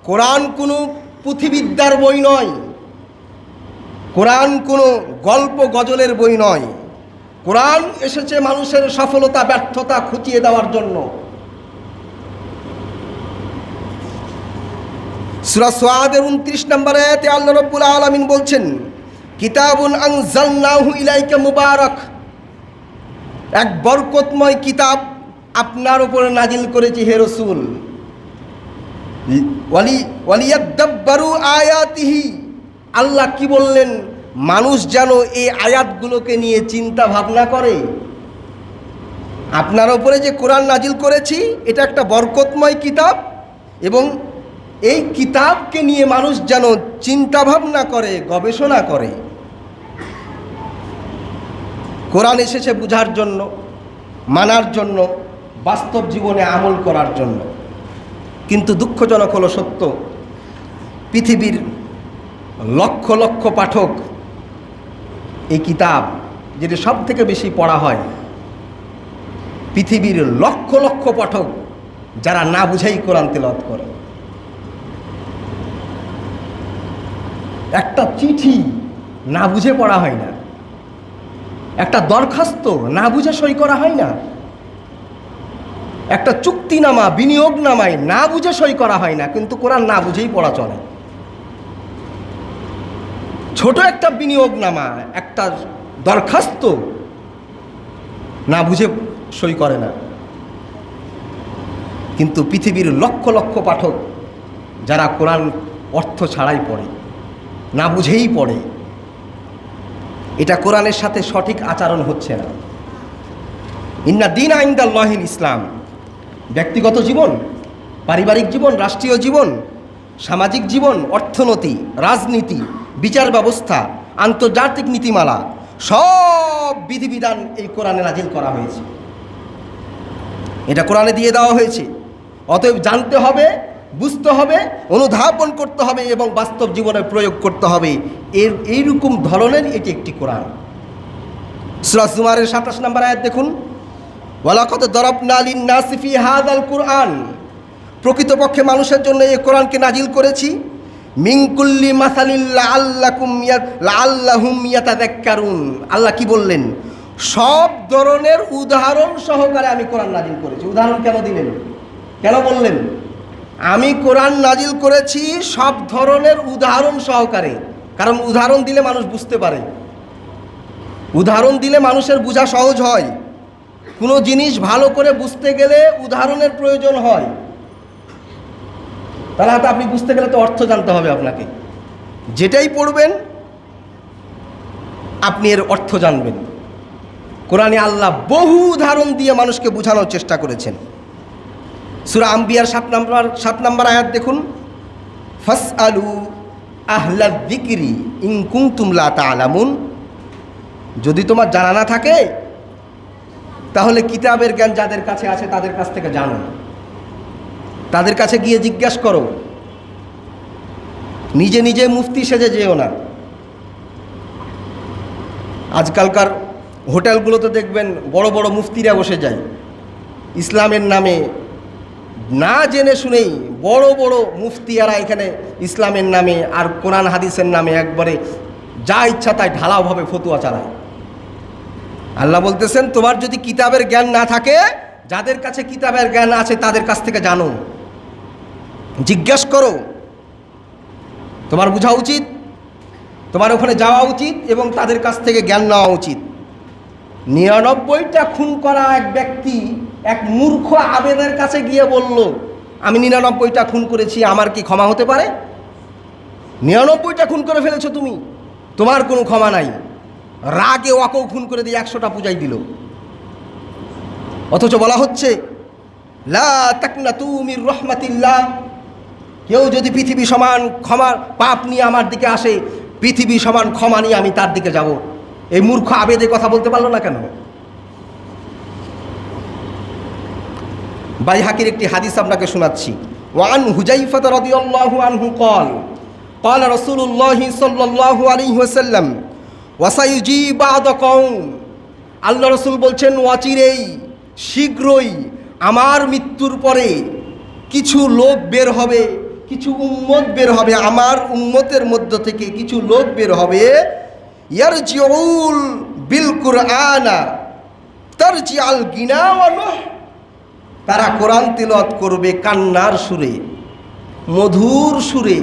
কোরআন কোনো পুঁথিবিদ্যার বই নয়, কোরআন কোনো গল্প গজলের বই নয়। কোরআন এসেছে মানুষের সফলতা ব্যর্থতা খুঁটিয়ে দেওয়ার জন্য। সূরা সাদের 29 নম্বর আয়াতে আল্লাহ রাব্বুল আলামিন বলছেন, কিতাবুন আনজালনাহু ইলাইকা মুবারাক, এক বরকতময় কিতাব আপনার উপরে নাজিল করেছি হে রাসূল। ওয়ালিয়াদাব্বারু আয়াতিহি, আল্লাহ কি বললেন? মানুষ যেন এই আয়াতগুলোকে নিয়ে চিন্তা ভাবনা করে। আপনার উপরে যে কোরআন নাজিল করেছি, এটা একটা বরকতময় কিতাব, এবং এই কিতাবকে নিয়ে মানুষ যেন চিন্তা ভাবনা করে, গবেষণা করে। কোরআন এসেছে বুঝার জন্য, মানার জন্য, বাস্তব জীবনে আমল করার জন্য। কিন্তু দুঃখজনক হলো সত্য, পৃথিবীর লক্ষ লক্ষ পাঠক এই কিতাব, যেটা সব থেকে বেশি পড়া হয়, পৃথিবীর লক্ষ লক্ষ পাঠক যারা না বুঝেই কোরআন তেলাওয়াত করে। একটা চিঠি না বুঝে পড়া হয় না, একটা দরখাস্ত না বুঝে সই করা হয় না, একটা চুক্তিনামা বিনিয়োগনামায় না বুঝে সই করা হয় না, কিন্তু কোরআন না বুঝেই পড়া চলে। ছোট একটা বিনিয়োগনামা, একটা দরখাস্ত না বুঝে সই করে না। কিন্তু পৃথিবীর লক্ষ লক্ষ পাঠক যারা কোরআন অর্থ ছাড়াই পড়ে, না বুঝেই পড়ে, এটা কোরআনের সাথে সঠিক আচরণ হচ্ছে না। ইন্না দীনা ইনদাল্লাহিল ইসলাম। ব্যক্তিগত জীবন, পারিবারিক জীবন, রাষ্ট্রীয় জীবন, সামাজিক জীবন, অর্থনীতি, রাজনীতি, বিচার ব্যবস্থা, আন্তর্জাতিক নীতিমালা, সব বিধিবিধান এই কোরআনে নাজিল করা হয়েছে। এটা কোরআনে দিয়ে দেওয়া হয়েছে। অতএব জানতে হবে, বুঝতে হবে, অনুধাবন করতে হবে এবং বাস্তব জীবনে প্রয়োগ করতে হবে। এইরকম ধরনের এটি একটি কোরআন। সূরা জুমারের ২৭ নম্বর আয়াত দেখুন, ওয়ালাকাদ দারাবনা লিন-নাসি ফি হাযাল কুরআন, প্রকৃতপক্ষে মানুষের জন্য এই কোরআনকে নাজিল করেছি, মিন কুল্লি মাসালিল লাআল্লাহুম ইয়াতাযাক্কারুন। আল্লাহ কি বললেন? সব ধরনের উদাহরণ সহকারে আমি কোরআন নাজিল করেছি। উদাহরণ কেন দিলেন? কেন বললেন? আমি কোরআন নাজিল করেছি সব ধরনের উদাহরণ সহকারে, কারণ উদাহরণ দিলে মানুষ বুঝতে পারে, উদাহরণ দিলে মানুষের বোঝা সহজ হয়। কোনো জিনিস ভালো করে বুঝতে গেলে উদাহরণের প্রয়োজন হয়। তাহলে তো আপনি বুঝতে গেলে তো অর্থ জানতে হবে আপনাকে, যেটাই পড়বেন আপনি এর অর্থ জানবেন। কোরআনে আল্লাহ বহু উদাহরণ দিয়ে মানুষকে বোঝানোর চেষ্টা করেছেন। সূরা আম্বিয়ার ৭ নম্বর আয়াত দেখুন, ফাসআলু আহলায যিকরি ইন কুনতুম লা তা'লামুন। যদি তোমার জানা না থাকে তাহলে কিতাবের জ্ঞান যাদের কাছে আছে তাদের কাছ থেকে জানো, তাদের কাছে গিয়ে জিজ্ঞাসা করো, নিজে নিজে মুফতি সেজে যেও না। আজকালকার হোটেলগুলোতে দেখবেন বড় বড় মুফতিরা বসে যায়, ইসলামের নামে না জেনে শুনেই বড় বড় মুফতিয়ারা এখানে ইসলামের নামে আর কোরআন হাদিসের নামে একবারে যা ইচ্ছা তাই ঢালাওভাবে ফতুয়া চালায়। আল্লাহ বলতেছেন, তোমার যদি কিতাবের জ্ঞান না থাকে, যাদের কাছে কিতাবের জ্ঞান আছে তাদের কাছ থেকে জানো, জিজ্ঞাসা করো। তোমার বোঝা উচিত, তোমার ওখানে যাওয়া উচিত এবং তাদের কাছ থেকে জ্ঞান নেওয়া উচিত। ৯৯টা খুন করা এক ব্যক্তি এক মূর্খ আবেদের কাছে গিয়ে বলল, আমি ৯৯টা খুন করেছি, আমার কি ক্ষমা হতে পারে? ৯৯টা খুন করে ফেলেছো তুমি, তোমার কোনো ক্ষমা নাই। রাগে ওয়াকেও খুন করে দিয়ে ১০০টা পূজাই দিল। অথচ বলা হচ্ছে, লা তাকনাতু মির রাহমাতিল্লাহ, কেউ যদি পৃথিবী সমান ক্ষমার পাপ নিয়ে আমার দিকে আসে, পৃথিবী সমান ক্ষমা নিয়ে আমি তার দিকে যাব। এই মূর্খ আবেদে কথা বলতে পারলো না কেন? বাইহাকির একটি হাদিস আপনাকে শোনাচ্ছি। ওয়ান হুজাইফা রাদিয়াল্লাহু আনহু قال قال رسول الله صلى الله عليه وسلم ওয়াসাইজি বাদ কওম। আল্লাহ রসুল বলছেন, অচিরেই শীঘ্রই আমার মৃত্যুর পরে কিছু লোক বের হবে, কিছু উম্মত বের হবে, আমার উম্মতের মধ্য থেকে কিছু লোক বের হবে, ইয়ারজিউল বিল কুরআনা তারজিআল গিনা ওয়া নুহ। তারা কোরআন তিলাওয়াত করবে কান্নার সুরে, মধুর সুরে।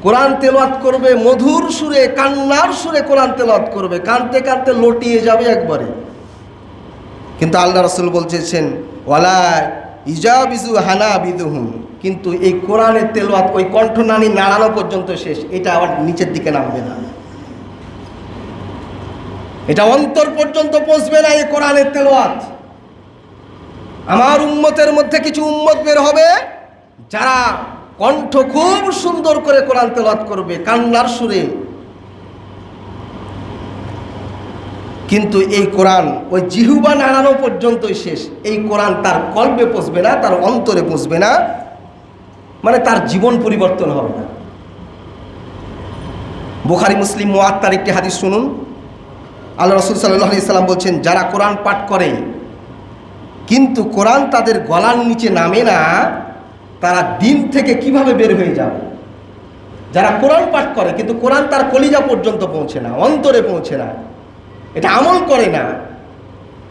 কোরআন তেলাওয়াত করবে মধুর সুরে, কান্নার সুরে কোরআন তেলাওয়াত করবে, কাঁদতে কাঁদতে লটিয়ে যাবে একবারে। কিন্তু আল্লাহ রাসূল বলছেন, ওয়ালা ইজাবিজু হানাবিদুহুম, কিন্তু এই কোরআনের তেলাওয়াত ওই কণ্ঠনালী নাড়ানো পর্যন্ত শেষ, এটা আবার নিচের দিকে নামবে না, এটা অন্তর পর্যন্ত পৌঁছবে না এই কোরআনের তেলাওয়াত। আমার উম্মতের মধ্যে কিছু উম্মত বের হবে যারা কণ্ঠ খুব সুন্দর করে কোরআন তেলাওয়াত করবে কান্নার সুরে, কিন্তু এই কোরআন ওই জিহ্বা নাড়ানো পর্যন্তই শেষ। এই কোরআন তার কলবে পৌঁছবে না, তার অন্তরে পৌঁছবে না, মানে তার জীবন পরিবর্তন হবে না। বুখারী মুসলিম মুয়াত্তার একটি হাদিস শুনুন। আল্লাহ রাসূল সাল্লাল্লাহু আলাইহি সাল্লাম বলছেন, যারা কোরআন পাঠ করে কিন্তু কোরআন তাদের গলার নিচে নামে না, তারা দিন থেকে কিভাবে বের হয়ে যাবে। যারা কোরআন পাঠ করে কিন্তু কোরআন তার কলিজা পর্যন্ত পৌঁছে না, অন্তরে পৌঁছে না, এটা আমল করে না,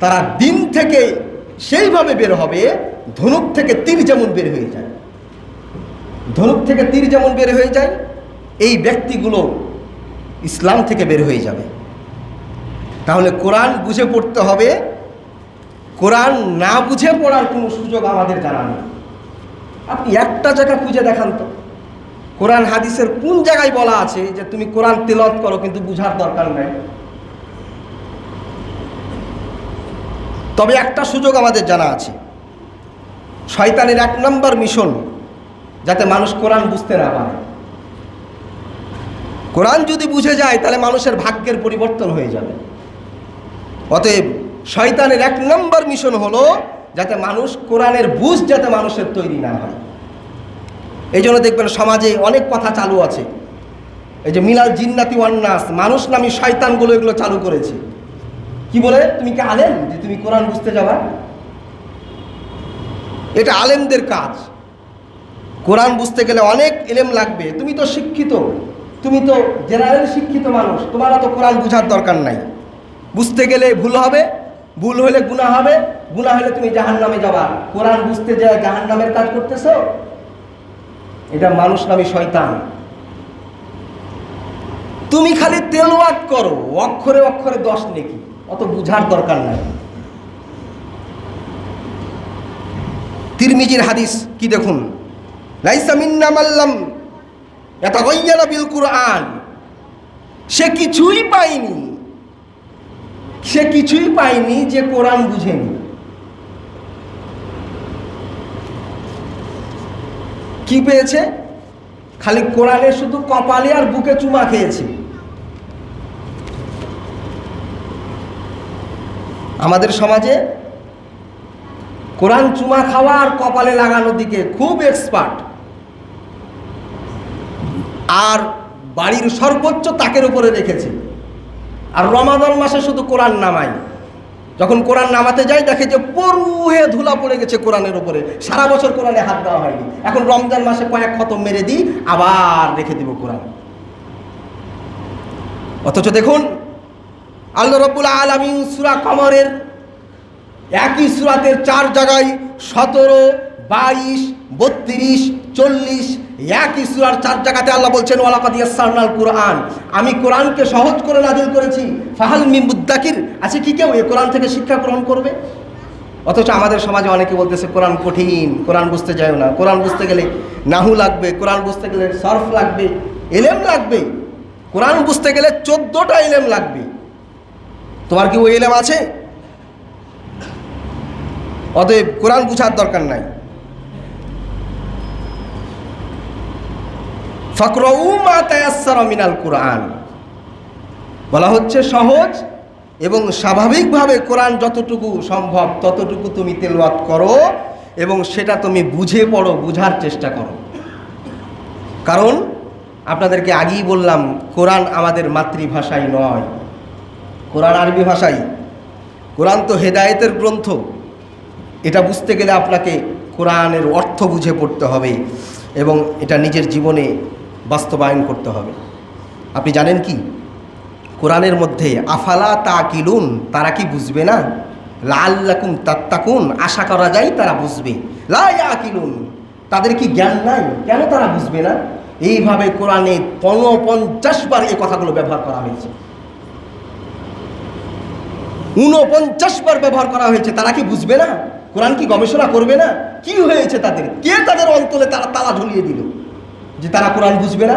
তারা দিন থেকে সেইভাবে বের হবে ধনুক থেকে তীর যেমন বের হয়ে যায়। ধনুক থেকে তীর যেমন বের হয়ে যায়, এই ব্যক্তিগুলো ইসলাম থেকে বের হয়ে যাবে। তাহলে কোরআন বুঝে পড়তে হবে, কোরআন না বুঝে পড়ার কোনো সুযোগ আমাদের জানা নেই। আপনি একটা জায়গা খুঁজে দেখান তো, কোরআন হাদিসের কোন জায়গায় বলা আছে যে তুমি কোরআন তেলাওয়াত করো কিন্তু বুঝার দরকার নাই? তবে একটা সুযোগ আমাদের জানা আছে, শয়তানের ১ নম্বর মিশন যাতে মানুষ কোরআন বুঝতে না পারে। কোরআন যদি বুঝে যায় তাহলে মানুষের ভাগ্যের পরিবর্তন হয়ে যাবে। অতএব শয়তানের ১ নম্বর মিশন হলো যাতে মানুষ কোরআনের বুঝ যাতে মানুষের তৈরি না হয়। এই জন্য দেখবেন সমাজে অনেক কথা চালু আছে, এই যে মিনাল জিন্নাতি ওয়ান নাস, মানুষ নামী শয়তানগুলো এগুলো চালু করেছে। কি বলে, তুমি কি আলেম যে তুমি কোরআন বুঝতে যাবা? এটা আলেমদের কাজ। কোরআন বুঝতে গেলে অনেক ইলম লাগবে। তুমি তো শিক্ষিত, তুমি তো জেনারেল শিক্ষিত মানুষ, তোমার তো কোরআন বুঝার দরকার নাই। বুঝতে গেলে ভুল হবে, ভুল হলে গুনাহ হবে, গুনাহ হলে তুমি জাহান্নামে যাবা। কোরআন বুঝতে যায় জাহান্নামের কাজ করতেছো, এটা মানুষ নামী শয়তান। তুমি খালি তেলাওয়াত করো, অক্ষরে অক্ষরে 10 নেকি, অত বুঝার দরকার নাই। তিরমিজির হাদিস কি দেখুন, লাইসা মিন্না মাল্লাম ইয়াতাগায়্যারা বিল কুরআন। সে কিছুই পায়নি, সে কিছুই পায়নি যে কোরআন বুঝেনি। কি পেয়েছে? খালি কোরআনের শুধু কপালে আর বুকে চুমা খেয়েছে। আমাদের সমাজে কোরআন চুমা খাওয়া আর কপালে লাগানোর দিকে খুব এক্সপার্ট, আর বাড়ির সর্বোচ্চ তাকের উপরে রেখেছে। আর রমাদান মাসে শুধু কোরআন নামাই, যখন কোরআন নামাতে যায় দেখে যে পরুহে ধুলা পড়ে গেছে কোরআনের উপরে, সারা বছর কোরআনে হাত দেওয়া হয়নি, এখন রমজান মাসে কয়েক খতম মেরে দিই, আবার রেখে দিব কোরআন। অথচ দেখুন আল্লাহ রাব্বুল আলামিন সূরা কমরের একই সূরাতের 4 জায়গায় 17, 22, 32, 40 একই সূরার 4 জায়গাতে আল্লাহ বলছেন ওয়ালাকাদ ইয়াসসারনাল কুরআন, আমি কোরআনকে সহজ করে নাযিল করেছি, ফাহাল মিন মুদ্দাকির, আছে কি কেউ এই কোরআন থেকে শিক্ষা গ্রহণ করবে? অথচ আমাদের সমাজে অনেকে বলতেছে কোরআন কঠিন, কোরআন বুঝতে যাও না, কোরআন বুঝতে গেলে নাহু লাগবে, কোরআন বুঝতে গেলে সরফ লাগবে, ইলম লাগবে, কোরআন বুঝতে গেলে 14টা ইলম লাগবে। তোমার কি ওই ইলম আছে? অতএব কোরআন বুঝার দরকার নাই। ফাকরাউ মা তায়াসসারা মিনাল কুরআন, বলা হচ্ছে সহজ এবং স্বাভাবিকভাবে কোরআন যতটুকু সম্ভব ততটুকু তুমি তেলাওয়াত করো এবং সেটা তুমি বুঝে পড়ো, বুঝার চেষ্টা করো। কারণ আপনাদেরকে আগেই বললাম কোরআন আমাদের মাতৃভাষাই নয়, কোরআন আরবি ভাষাই। কোরআন তো হেদায়েতের গ্রন্থ, এটা বুঝতে গেলে আপনাকে কোরআনের অর্থ বুঝে পড়তে হবে এবং এটা নিজের জীবনে বাস্তবায়ন করতে হবে। আপনি জানেন কি কোরআনের মধ্যে আফালা তাকিলুন, তারা কি বুঝবে না? লাআল্লাকুম তাত্তাকুন, আশা করা যায় তারা বুঝবে। লা ইয়াকিলুন, তাদের কি জ্ঞান নাই, কেন তারা বুঝবে না? এইভাবে কোরআনে 49 বার এই কথাগুলো ব্যবহার করা হয়েছে, 49 বার ব্যবহার করা হয়েছে। তারা কি বুঝবে না? কোরআন কি গবেষণা করবে না? কি হয়েছে তাদের? কে তাদের অন্তরে তারা তালা ঝুলিয়ে দিল যে তারা কোরআন বুঝবে না?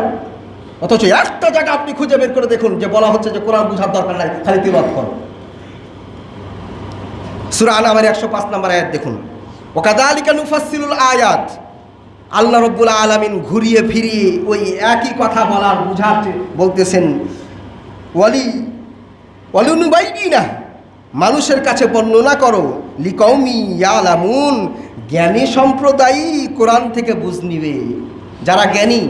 অথচ একটা জায়গা আপনি খুঁজে বের করে দেখুন যে বলা হচ্ছে যে কোরআন বুঝার দরকার নাই, খালি তিলাওয়াত করো। সূরা আনআমের 105 নম্বর আয়াত দেখুন, ওয়াকাযালিকা নুফাসসিলুল আয়াত। আল্লাহ রাব্বুল আলামিন ঘুরিয়ে ফিরিয়ে ওই একই কথা বলার বুঝাতে বলতেছেন, ওয়ালিনুবাইয়িনা, মানুষের কাছে বর্ণনা করো, লিকাউমি ইয়ালামুন, জ্ঞানী সম্প্রদায় কোরআন থেকে বুঝ নিবে। যারা জ্ঞানী,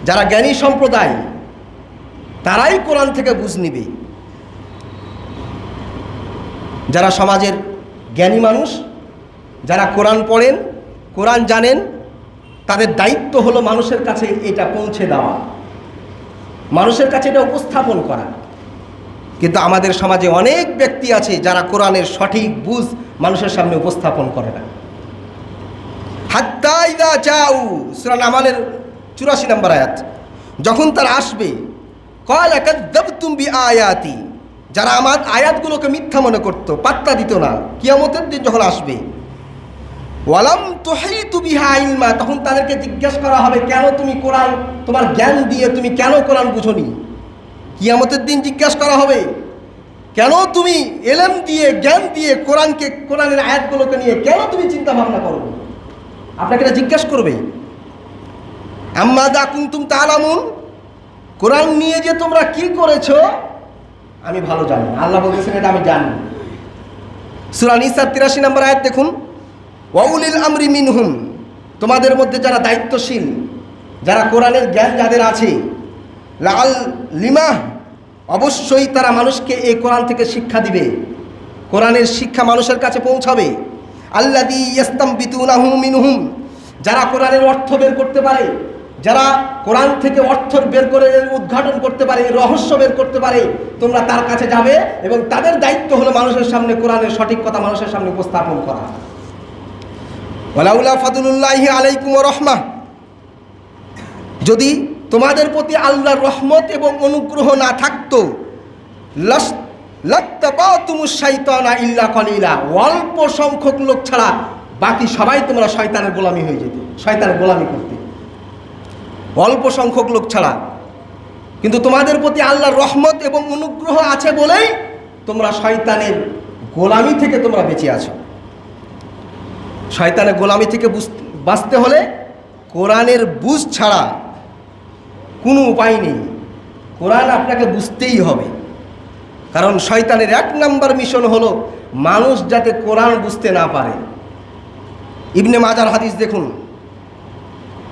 যারা জ্ঞানী সম্প্রদায় তারাই কোরআন থেকে বুঝ নিবে। যারা সমাজের জ্ঞানী মানুষ, যারা কোরআন পড়েন, কোরআন জানেন, তাদের দায়িত্ব হলো মানুষের কাছে এটা পৌঁছে দেওয়া, মানুষের কাছে এটা উপস্থাপন করা। কিন্তু আমাদের সমাজে অনেক ব্যক্তি আছে যারা কোরআনের সঠিক বুঝ মানুষের সামনে উপস্থাপন করে না। হাত্তা ইযা জাউ, সূরা নামালের 84 নম্বর আয়াত, যখন তারা আসবে, ক্বালা কাযযাবতুম বিআয়াতি, যারা আমার আয়াতগুলোকে মিথ্যা মনে করত, পাত্তা দিত না, কিয়ামতের দিন যখন আসবে, ওয়ালাম তুহিতু বিহা ইলমা, তখন তাদেরকে জিজ্ঞাসা করা হবে কেন তুমি কোরআন, তোমার জ্ঞান দিয়ে তুমি কেন কোরআন বুঝোনি? কিয়ামতের দিন জিজ্ঞাসা করা হবে কেন তুমি ইলম দিয়ে, জ্ঞান দিয়ে কোরআনকে, কোরআনের আয়াতগুলোকে নিয়ে কেন তুমি চিন্তা ভাবনা করো? আপনাকে এটা জিজ্ঞাসা করবে। আম্মাযা কুনতুম তা'লামুন, কোরআন নিয়ে যে তোমরা কি করেছো আমি ভালো জানি। আল্লাহ বলতেছেন এটা আমি জানি। সূরা নিসার 83 নম্বর আয়াত দেখুন, ওয়া উলিল আমরি মিনহুম, তোমাদের মধ্যে যারা দায়িত্বশীল, যারা কোরআনের জ্ঞান যাদের আছে, লাল লিমা অবশ্যই তারা মানুষকে এই কোরআন থেকে শিক্ষা দিবে, কোরআনের শিক্ষা মানুষের কাছে পৌঁছাবে। আল্লাযী ইস্তামবিতুনাহু মিনহুম, যারা কোরআনের অর্থ বের করতে পারে, যারা কোরআন থেকে অর্থ বের করে উদ্ঘাটন করতে পারে, রহস্য বের করতে পারে, তোমরা তার কাছে যাবে এবং তাদের দায়িত্ব হলো মানুষের সামনে কোরআনের সঠিক কথা মানুষের সামনে উপস্থাপন করা। ওয়ালাউলা ফাদলুল্লাহি আলাইকুম ওয়া রাহমাহ, যদি তোমাদের প্রতি আল্লাহর রহমত এবং অনুগ্রহ না থাকতো, লাত্তাবাতুমুশ শাইতানা ইল্লা কলিলা, অল্প সংখ্যক লোক ছাড়া বাকি সবাই তোমরা শয়তানের গোলামি হয়ে যেত, শয়তানের গোলামি করতে, অল্প সংখ্যক লোক ছাড়া। কিন্তু তোমাদের প্রতি আল্লাহর রহমত এবং অনুগ্রহ আছে বলেই তোমরা শয়তানের গোলামি থেকে তোমরা বেঁচে আছো। শয়তানের গোলামি থেকে বাঁচতে হলে কোরআনের বুঝ ছাড়া কোনো উপায় নেই, কোরআন আপনাকে বুঝতেই হবে। কারণ শয়তানের 1 নম্বর মিশন হলো মানুষ যাতে কোরআন বুঝতে না পারে। ইবনে মাজার হাদিস দেখুন,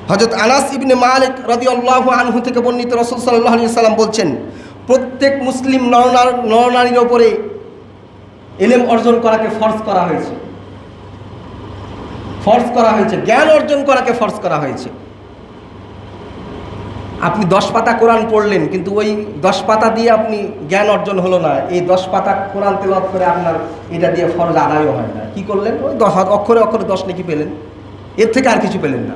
হযরত আনাস ইবনে মালিক রাদিয়াল্লাহু আনহু থেকে বর্ণিত, রাসূল সাল্লাল্লাহু আলাইহি সাল্লাম বলছেন, প্রত্যেক মুসলিম নরনারীর ওপরে ইলম অর্জন করাকে ফরজ করা হয়েছে, ফরজ করা হয়েছে, জ্ঞান অর্জন করাকে ফরজ করা হয়েছে। আপনি 10 পাতা কোরআন পড়লেন, কিন্তু ওই 10 পাতা দিয়ে আপনি জ্ঞান অর্জন হলো না। এই 10 পাতা কোরআন তেলাওয়াত করে আপনার এটা দিয়ে ফরজ আদায়ও হয় না। কি করলেন? ওই 10 অক্ষরে অক্ষরে 10 নেকি পেলেন, এর থেকে আর কিছু পেলেন না।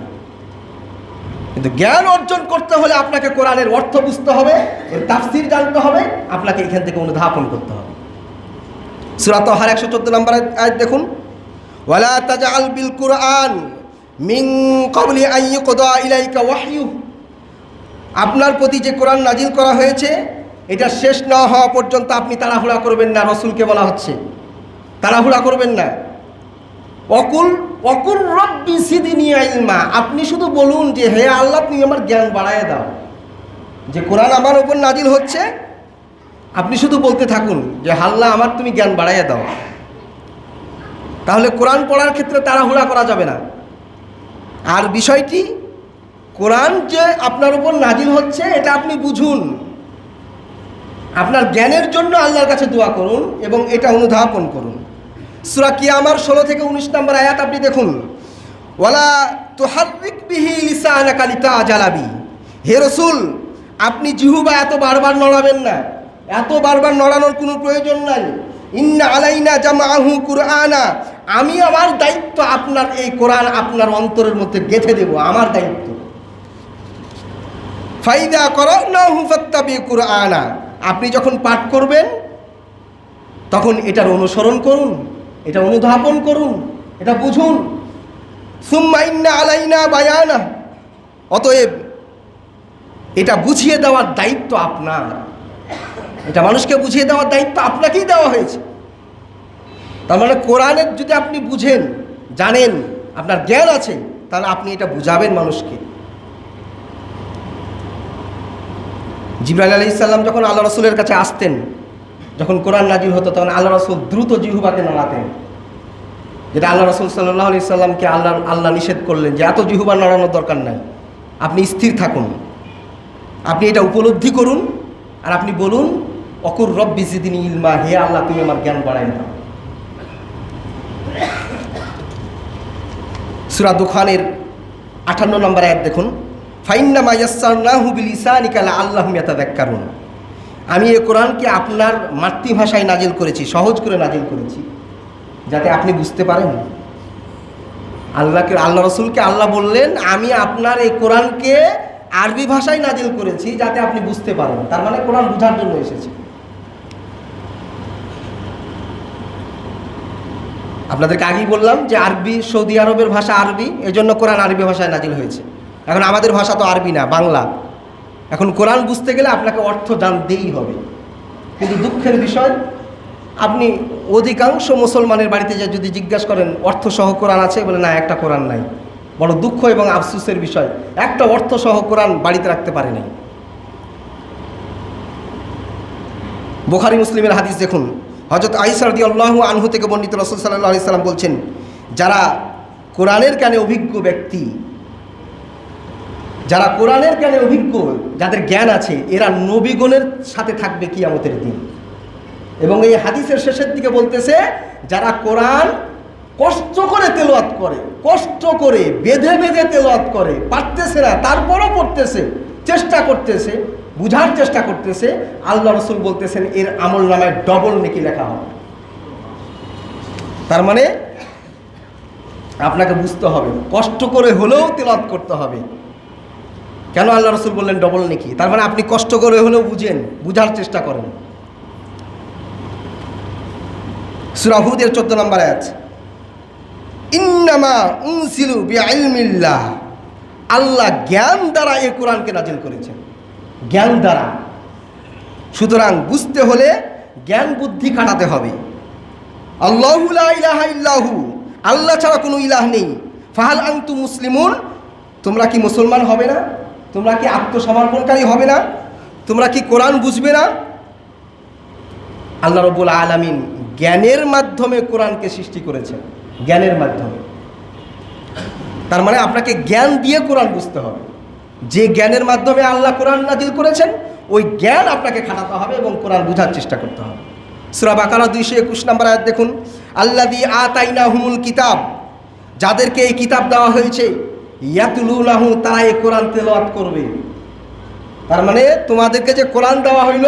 কিন্তু জ্ঞান অর্জন করতে হলে আপনাকে কোরআনের অর্থ বুঝতে হবে, এর তাফসীর জানতে হবে, আপনাকে এখান থেকে অনুধাবন করতে হবে। সূরা তাহার 114 নম্বর আয়াত দেখুন, ওয়ালা তাজআল বিল কুরআন মিন ক্বাবলি আন ইউকদা ইলাইকা ওয়াহয়ুহু, আপনার প্রতি যে কোরআন নাজিল করা হয়েছে এটা শেষ না হওয়া পর্যন্ত আপনি তাড়াহুড়া করবেন না। রসুলকে বলা হচ্ছে তাড়াহুড়া করবেন না। অকুল রব্বি জিদনি ইলমা, আপনি শুধু বলুন যে হে আল্লাহ তুমি আমার জ্ঞান বাড়ায় দাও। যে কোরআন আমার উপর নাজিল হচ্ছে আপনি শুধু বলতে থাকুন যে আল্লাহ আমার তুমি জ্ঞান বাড়াইয়া দাও। তাহলে কোরআন পড়ার ক্ষেত্রে তাড়াহুড়া করা যাবে না। আর বিষয়টি, কোরআন যে আপনার উপর নাজিল হচ্ছে এটা আপনি বুঝুন, আপনার জ্ঞানের জন্য আল্লাহর কাছে দোয়া করুন এবং এটা অনুধাবন করুন। সূরা কিয়ামার 16 থেকে 19 নম্বর আয়াত আপনি দেখুন, ওয়ালা তুহাররিক বিহি লিসানাকা লিতাজালা বি, হে রাসূল আপনি জিহ্বা এত বারবার নড়াবেন না, এত বারবার নড়ানোর কোনো প্রয়োজন নাই। ইন্না আলাইনা জামাআহু কুরআনা, আমি আমার দায়িত্ব আপনার এই কোরআন আপনার অন্তরের মধ্যে গেঁথে দেব, আমার দায়িত্ব। ফাইদা করানাহু ফাত্তাবি কুরআনা, আপনি যখন পাঠ করবেন তখন এটার অনুসরণ করুন, এটা অনুধাবন করুন, এটা বুঝুন। সুম্মা ইন্না আলাইনা বায়ানা, অতএব এটা বুঝিয়ে দেওয়ার দায়িত্ব আপনার, এটা মানুষকে বুঝিয়ে দেওয়ার দায়িত্ব আপনাকেই দেওয়া হয়েছে। তার মানে কোরআনের যদি আপনি বুঝেন, জানেন, আপনার জ্ঞান আছে, তাহলে আপনি এটা বুঝাবেন মানুষকে। জিবরাইল আলাইহিস সালাম যখন আল্লাহ রাসূলের কাছে আসতেন, যখন কোরআন নাজিল হতো, তখন আল্লাহ রাসূল দ্রুত জিহ্বাকে নাড়াতেন, যেটা আল্লাহ রাসূল সাল্লাল্লাহু আলাইহি সাল্লামকে আল্লাহ নিষেধ করলেন যে এত জিহ্বা নাড়ানোর দরকার নাই, আপনি স্থির থাকুন, আপনি এটা উপলব্ধি করুন, আর আপনি বলুন অকুর রব্বি জিদনি ইলমা, হে আল্লাহ তুমি আমার জ্ঞান বাড়াই দাও। সূরা দুখানের 58 নম্বর আয়াত দেখুন, ফাইন্নামা ইয়াসসারনাহু বিলিসানিকা লাআল্লাহুম ইয়াতাযাক্কারুন, আমি এই কোরআনকে আপনার মাতৃভাষায় নাজিল করেছি, সহজ করে নাজিল করেছি, যাতে আপনি বুঝতে পারেন। আল্লাহ রসুলকে আল্লাহ বললেন আমি আপনার এই কোরআনকে আরবি ভাষায় নাজিল করেছি যাতে আপনি বুঝতে পারেন। তার মানে কোরআন বোঝার জন্য এসেছে। আপনাদেরকে আগেই বললাম যে আরবি, সৌদি আরবের ভাষা আরবি, এজন্য কোরআন আরবি ভাষায় নাজিল হয়েছে। এখন আমাদের ভাষা তো আরবি না, বাংলা। এখন কোরআন বুঝতে গেলে আপনাকে অর্থ জানতেই হবে। কিন্তু দুঃখের বিষয়, আপনি অধিকাংশ মুসলমানের বাড়িতে যদি জিজ্ঞাসা করেন অর্থ সহ কোরআন আছে, বলে না, একটা কোরআন নাই। বড় দুঃখ এবং আফসোসের বিষয়, একটা অর্থ সহ কোরআন বাড়িতে রাখতে পারে নাই। বুখারী মুসলিমের হাদিস দেখুন, হযরত আয়েশা রাদিয়াল্লাহু আনহা থেকে বর্ণিত, রাসূল সাল্লাল্লাহু আলাইহি সাল্লাম বলছেন, যারা কোরআনের জ্ঞানে অভিজ্ঞ ব্যক্তি, যারা কোরআনের জ্ঞানে অভিজ্ঞ, যাদের জ্ঞান আছে, এরা নবীগণের সাথে থাকবে কিয়ামতের দিন। এবং এই হাদিসের শেষের দিকে বলতেছে, যারা কোরআন কষ্ট করে তেলাওয়াত করে, কষ্ট করে বেঁধে বেঁধে তেলাওয়াত করে, পারতেছে না তারপরও পড়তেছে, চেষ্টা করতেছে, বুঝার চেষ্টা করতেছে, আল্লাহ রাসূল বলতেছেন এর আমল নামায় ডবল নেকি লেখা হবে। তার মানে আপনাকে বুঝতে হবে, কষ্ট করে হলেও তেলাওয়াত করতে হবে। কেন আল্লাহ রাসূল বললেন ডবল নেকি? তার মানে আপনি কষ্ট করে হলেও বুঝেন, বুঝার চেষ্টা করেন। সূরা হুদের 14 নম্বর আয়াত, ইন্নামা উনজিলু বিইলমিল্লাহ, আল্লাহ জ্ঞান দ্বারা এই কোরআনকে নাজিল করেছেন, জ্ঞান দ্বারা। সুতরাং বুঝতে হলে জ্ঞান বুদ্ধি খাটাতে হবে। আল্লাহু লা ইলাহা ইল্লাহু, আল্লাহ ছাড়া কোনো ইলাহ নেই। ফাহাল আনতুম মুসলিমুন, তোমরা কি মুসলমান হবে না? তোমরা কি আত্মসমর্পণকারী হবে না? তোমরা কি কোরআন বুঝবে না? আল্লাহ রাব্বুল আলামিন জ্ঞানের মাধ্যমে কোরআনকে সৃষ্টি করেছেন, জ্ঞানের মাধ্যমে। তার মানে আপনাকে জ্ঞান দিয়ে কোরআন বুঝতে হবে। যে জ্ঞানের মাধ্যমে আল্লাহ কোরআন নাজিল করেছেন, ওই জ্ঞান আপনাকে খাটাতে হবে এবং কোরআন বোঝার চেষ্টা করতে হবে। সূরা বাকারা 221 নম্বর আয়াত দেখুন, আল্লাযী আতাইনাহুমুল কিতাব, যাদেরকে এই কিতাব দেওয়া হয়েছে, ইয়াতলুনাহু, তারা এই কোরআন তেলাওয়াত করবে। তার মানে তোমাদেরকে যে কোরআন দেওয়া হইল,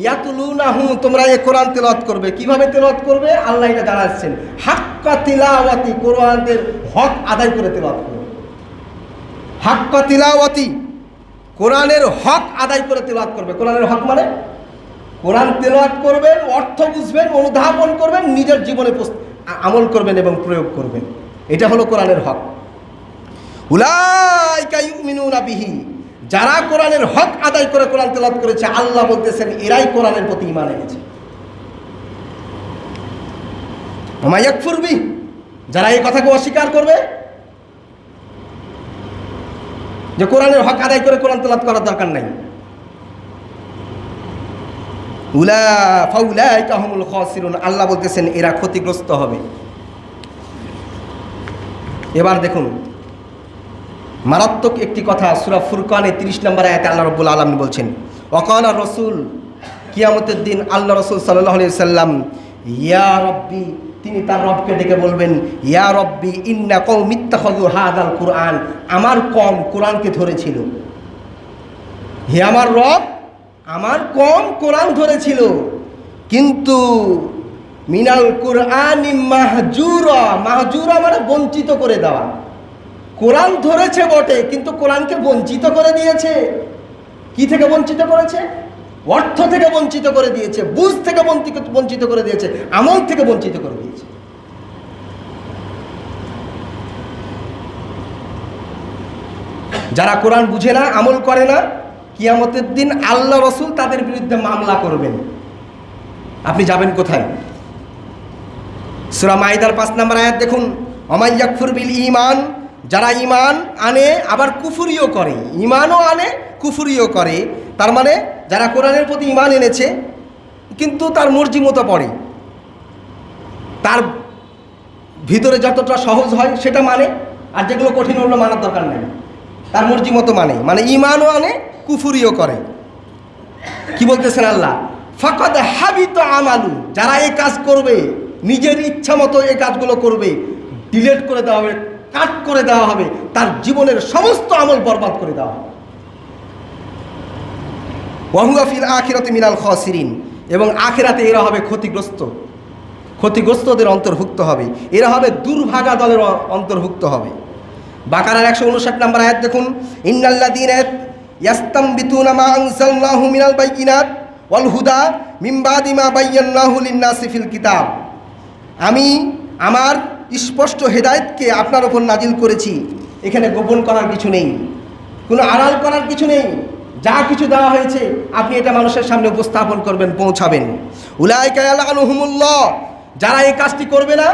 ইয়াতলুনাহু, তোমরা এই কোরআন তেলাওয়াত করবে। কিভাবে তেলাওয়াত করবে? আল্লাহ এটা জানাচ্ছেন, হাক্কা তিলাওয়াতি, কোরআনের হক আদায় করে তেলাওয়াত করবে। হাক্কা তিলাওয়াতি, কোরআনের হক আদায় করে তেলাওয়াত করবে। কোরআনের হক মানে কোরআন তেলাওয়াত করবেন, অর্থ বুঝবেন, অনুধাবন করবেন, নিজের জীবনে আমল করবেন এবং প্রয়োগ করবেন। এটা হলো কোরআনের হক। উলাইকা ইউমিনুনা বিহি, যারা কোরআনের হক আদায় করে কোরআন তেলাওয়াত করেছে, আল্লাহ বলতেছেন এরাই কোরআনের প্রতি ঈমান এনেছে। ওয়া মা ইয়াকফুর বিহি, যারা এই কথাকে অস্বীকার করবে যে কোরআনের হক আদায় করে কোরআন তেলাওয়াত করার দরকার নাই, ফাউলাইকা হুমুল খাসিরুন, আল্লাহ বলতেছেন এরা ক্ষতিগ্রস্ত হবে। এবার দেখুন মারাত্মক একটি কথা, সূরা ফুরকানে 30 নম্বর আয়াতে আল্লাহ রাব্বুল আলামিন বলছেন, ওয়াকানা রাসূল, কিয়ামতের দিন আল্লাহ রাসূল সাল্লাল্লাহু আলাইহি সাল্লাম, ইয়া রব্বি, তিনি তার রবকে ডেকে বলবেন, ইয়া রব্বি ইন্না কওমি ইত্তাখাযু হাযাল কুরআন, আমার কওম কোরআনকে ধরেছিল। হে আমার রব, আমার কওম কোরআন ধরেছিল, কিন্তু মিনাল কুরআনি মাহজুরা, মাহজুরা মানে বঞ্চিত করে দেওয়া। কোরআন ধরেছে বটে, কিন্তু কোরআনকে বঞ্চিত করে দিয়েছে। কি থেকে বঞ্চিত করেছে? অর্থ থেকে বঞ্চিত করে দিয়েছে, বুঝ থেকে বঞ্চিত করে দিয়েছে, আমল থেকে বঞ্চিত করে দিয়েছে। যারা কোরআন বুঝে না, আমল করে না, কিয়ামতের দিন আল্লাহ রাসূল তাদের বিরুদ্ধে মামলা করবেন। আপনি যাবেন কোথায়? সূরা মাইদার 5 নম্বর আয়াত দেখুন, ওমাই ইয়াকফুর বিল ঈমান, যারা ঈমান আনে আবার কুফরিও করে, ঈমানও আনে কুফরিও করে। তার মানে যারা কোরআনের প্রতি ঈমান এনেছে কিন্তু তার মর্জি মতো পড়ে, তার ভিতরে যতটা সহজ হয় সেটা মানে, আর যেগুলো কঠিন হলো মানার দরকার নেই, তার মর্জি মতো মানে ঈমানও আনে কুফরিও করে। কি বলতেছেন আল্লাহ? ফাকাদ হাবিতা আমালু, যারা এই কাজ করবে, নিজের ইচ্ছা মতো এই কাজগুলো করবে, ডিলিট করে দেওয়া হবে, কাট করে দেওয়া হবে, তার জীবনের সমস্ত আমল বরবাদ করে দেওয়া হবে। ওয়া হুয়া ফিল আখিরাতি মিনাল খাসিরিন, এবং আখিরাতে এরা হবে ক্ষতিগ্রস্ত, ক্ষতিগ্রস্তদের অন্তর্ভুক্ত হবে, এরা হবে দুর্ভাগা দলের অন্তর্ভুক্ত হবে। বাকারার 159 নম্বর আয়াত দেখুন, ইন্নাল্লাযীনা ইয়াস্তামবিতুনা মা আনজালনাহু মিনাল বাইয়িনাত ওয়াল হুদা মিন বাদি মা বায়্যানাহু লিন-নাসি ফিল কিতাব, আমি আমার স্পষ্ট হেদায়েতকে আপনার উপর নাজিল করেছি, এখানে গোপন করার কিছু নেই, কোনো আড়াল করার কিছু নেই। যা কিছু দেওয়া হয়েছে আপনি এটা মানুষের সামনে উপস্থাপন করবেন, পৌঁছাবেন। উলাইকা ইয়ালআনুহুমুল্লাহ, যারা এই কাজটি করবে না,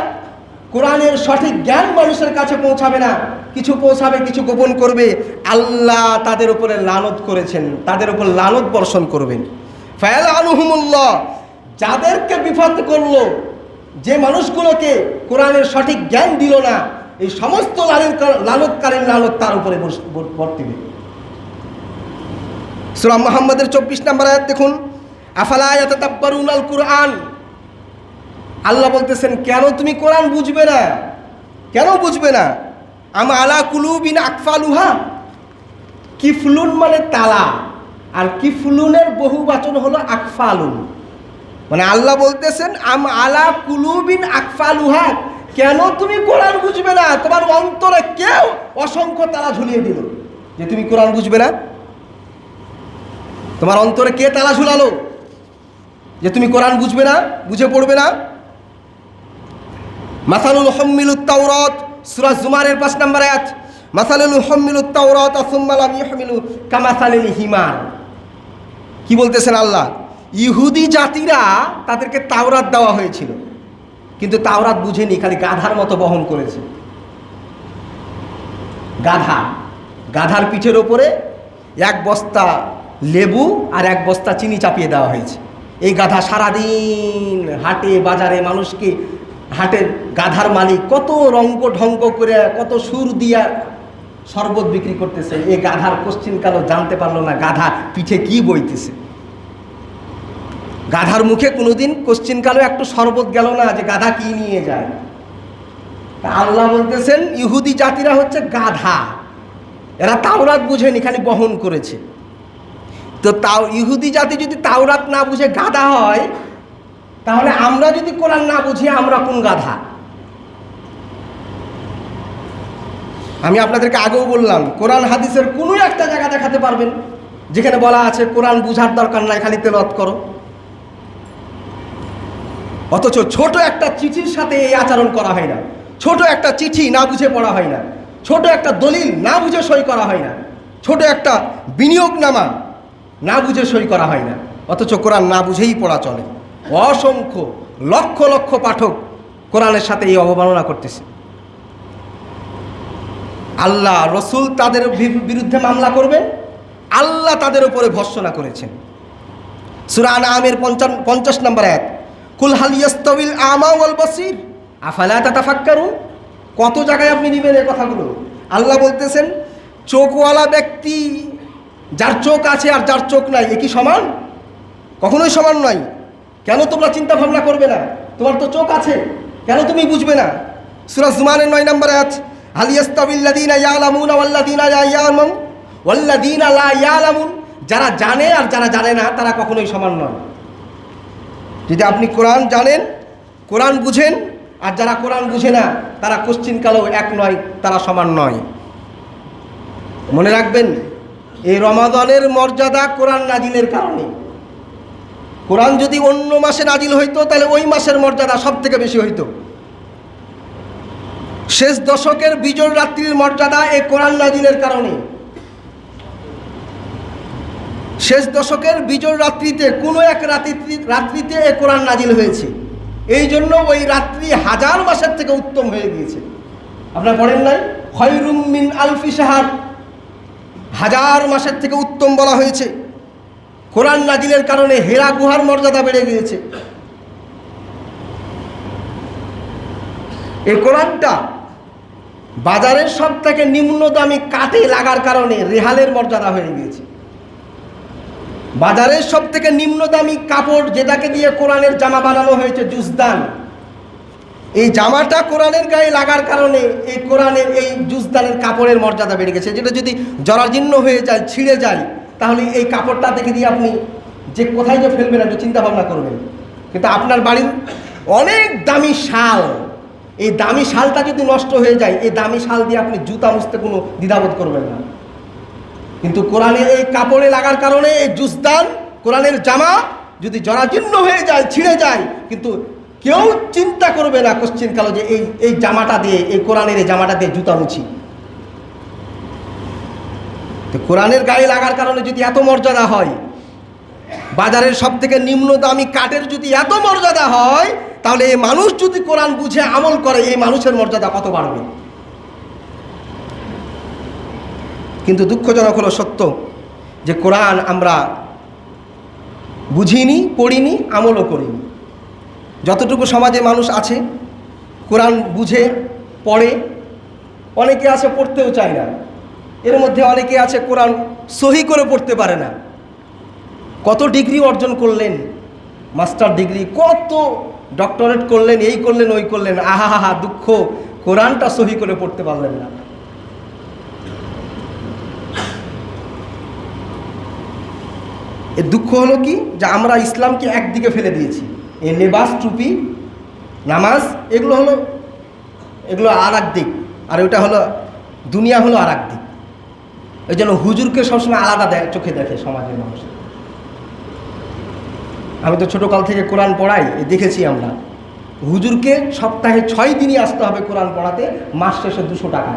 কোরআনের সঠিক জ্ঞান মানুষের কাছে পৌঁছাবে না, কিছু পৌঁছাবে কিছু গোপন করবে, আল্লাহ তাদের উপরে লানত করেছেন, তাদের উপর লানত বর্ষণ করবেন। ফায়ালআনুহুমুল্লাহ, যাদেরকে বিপদ করলো, যে মানুষগুলোকে কোরআনের সঠিক জ্ঞান দিল না, এই সমস্ত লানতকারীর লানত তার উপরে বর্তিবে। সূরা মুহাম্মাদের 24 নম্বর আয়াত দেখুন, আফালা ইয়াতাদাব্বারুনাল কুরআন। আল্লাহ বলতেছেন, কেন তুমি কোরআন বুঝবে না? কেন বুঝবে না? আম আলা কুলুবিন আকফালুহা। কিফলুন মানে তালা, আর কিফলুনের বহুবচন হলো আকফালুন। মানে আল্লাহ বলতেছেন, আম আলা কুলুবিন আকফালুহা, কেন তুমি কোরআন বুঝবে না? তোমার অন্তরে কেউ অসংখ্য তালা ঝুলিয়ে দিল যে তুমি কোরআন বুঝবে না? তোমার অন্তরে কে তালা ঝুলালো যে তুমি কোরআন বুঝবে না, বুঝে পড়বে না? মাসালুল হুম্মিলুত তাওরাত, সূরা জুমারের 5 নম্বর আয়াত, মাসালুল হুম্মিলুত তাওরাত সুম্মা লাম ইহমিলু কামাসালিল হিমার। কি বলতেছেন আল্লাহ? ইহুদি জাতিরা, তাদেরকে তাওরাত দেওয়া হয়েছিল, কিন্তু তাওরাত বুঝেনি, খালি গাধার মতো বহন করেছে। গাধার পিঠের ওপরে 1 বস্তা লেবু আর 1 বস্তা চিনি চাপিয়ে দেওয়া হয়েছে। এই গাধা সারাদিন হাটে বাজারে মানুষকে, হাটের গাধার মালিক কত রঙ্গ ঢঙ্গ করে, কত সুর দিয়া শরবত বিক্রি করতেছে। এই গাধার কোশ্চিনকালও জানতে পারলো না গাধা পিঠে কি বইতেছে। গাধার মুখে কোনোদিন কোশ্চিনকালও একটু শরবত গেল না যে গাধা কি নিয়ে যায়। আল্লাহ বলতেছেন, ইহুদি জাতিরা হচ্ছে গাধা, এরা তাওরাত বুঝেনি, খালি বহন করেছে। তো তাও ইহুদি জাতি যদি তাওরাত না বুঝে গাধা হয়, তাহলে আমরা যদি কোরআন না বুঝি আমরা কোন গাধা? আমি আপনাদেরকে আগেও বললাম, কোরআন হাদিসের কোনো একটা জায়গা দেখাতে পারবেন যেখানে বলা আছে কোরআন বুঝার দরকার নাই, খালি তেলাওয়াত করো? অথচ ছোট একটা চিঠির সাথে এই আচরণ করা হয় না। ছোট একটা চিঠি না বুঝে পড়া হয় না, ছোট একটা দলিল না বুঝে সই করা হয় না, ছোট একটা বিনিয়োগনামা না বুঝে সই করা হয় না। অথচ কোরআন না বুঝেই পড়া চলে। অসংখ্য লক্ষ লক্ষ পাঠক কোরআনের সাথে এই অবমাননা করতেছে। আল্লাহ রসুল তাদের বিরুদ্ধে মামলা করবেন, আল্লাহ তাদের উপরে ভর্ৎসনা করেছেন। সূরা আনআমের 50 নম্বর আয়াত, কুল হাল ইয়াস্তাবিল আমা ওয়াল বাসীর আফালা তাতাফাক্কারুন। কত জায়গায় আপনি নেবেন এই কথাগুলো? আল্লাহ বলতেছেন, চোখওয়ালা ব্যক্তি, যার চোখ আছে আর যার চোখ নাই, এ কি সমান? কখনোই সমান নয়। কেন তোমরা চিন্তা ভাবনা করবে না? তোমার তো চোখ আছে, কেন তুমি বুঝবে না? সূরা জুমারের 9 নম্বর আয়াত, হাল ইয়াস্তাবিল্লাযীনা ইয়ালামুনা ওয়াল্লাযীনা লা ইয়ালামুন ওয়াল্লাযীনা লা ইয়ালামুন। যারা জানে আর যারা জানে না, তারা কখনোই সমান নয়। যদি আপনি কোরআন জানেন, কোরআন বুঝেন, আর যারা কোরআন বুঝে না, তারা কোশ্চিনকালেও এক নয়, তারা সমান নয়। মনে রাখবেন, এই রমাদানের মর্যাদা কোরআন নাজিলের কারণে। কোরআন যদি অন্য মাসে নাজিল হইতো, তাহলে ওই মাসের মর্যাদা সব থেকে বেশি হইতো। শেষ দশকের বিজয় রাত্রির মর্যাদা এই কোরআন নাজিলের কারণে। শেষ দশকের বিজয় রাত্রিতে কোনো এক রাত্রিতে এ কোরআন নাজিল হয়েছে। এই জন্য ওই রাত্রি 1000 মাসের থেকে উত্তম হয়ে গিয়েছে। আপনারা পড়েন নাই, খয়রুম মিন আলফি শাহর, 1000 মাসের থেকে উত্তম বলা হয়েছে। কোরআন নাজিলের কারণে হেরা গুহার মর্যাদা বেড়ে গিয়েছে। এই কোরআনটা বাজারের সব থেকে নিম্ন দামি কাঠে লাগার কারণে রেহালের মর্যাদা হয়ে গিয়েছে। বাজারের সব থেকে নিম্ন দামি কাপড়, যেটাকে দিয়ে কোরআনের জামা বানানো হয়েছে, জুজদান, এই জামাটা কোরআনের গায়ে লাগার কারণে এই কোরআনের এই জুজদানের কাপড়ের মর্যাদা বেড়ে গেছে। যেটা যদি জরাজীর্ণ হয়ে যায়, ছিঁড়ে যায়, তাহলে এই কাপড়টা দেখে দিয়ে আপনি যে কোথায় যে ফেলবেন একটু চিন্তা ভাবনা করবেন। কিন্তু আপনার বাড়ির অনেক দামি শাল, এই দামি শালটা যদি নষ্ট হয়ে যায়, এই দামি শাল দিয়ে আপনি জুতা মুছতে কোনো দ্বিধাবোধ করবেন না। কিন্তু কোরআনের এই কাপড়ে লাগার কারণে এই জুজদান, কোরআনের জামা যদি জরাজীর্ণ হয়ে যায়, ছিঁড়ে যায়, কিন্তু কেউ চিন্তা করবে না কোশ্চিনকালে যে এই জামাটা দিয়ে, এই কোরআনের এই জামাটা দিয়ে জুতা মুছি। তো কোরআনের গায়ে লাগার কারণে যদি এত মর্যাদা হয়, বাজারের সব থেকে নিম্ন দামি কাঠের যদি এত মর্যাদা হয়, তাহলে এই মানুষ যদি কোরআন বুঝে আমল করে, এই মানুষের মর্যাদা কত বাড়বে। কিন্তু দুঃখজনক হলো সত্য যে কোরআন আমরা বুঝিনি, পড়িনি, আমলও করিনি। যতটুকু সমাজে মানুষ আছে কোরআন বুঝে পড়ে, অনেকে আছে পড়তেও চায় না। এর মধ্যে অনেকে আছে কোরআন সহি করে পড়তে পারে না। কত ডিগ্রি অর্জন করলেন, মাস্টার ডিগ্রি, কত ডক্টরেট করলেন, এই করলেন ওই করলেন, আহা হা, দুঃখ, কোরআনটা সহি করে পড়তে পারলেন না। এর দুঃখ হলো কি, যে আমরা ইসলামকে একদিকে ফেলে দিয়েছি। এই লেবাস, টুপি, নামাজ, এগুলো আর এক দিক, আর ওইটা হলো দুনিয়া, হলো আর এক দিক। এই জন্য হুজুরকে সবসময় আলাদা চোখে দেখে সমাজের মানুষ। আমি তো ছোটোকাল থেকে কোরআন পড়াই, দেখেছি আমরা হুজুরকে সপ্তাহে 6 দিনই আসতে হবে কোরআন পড়াতে, মাস শেষে 200 টাকা।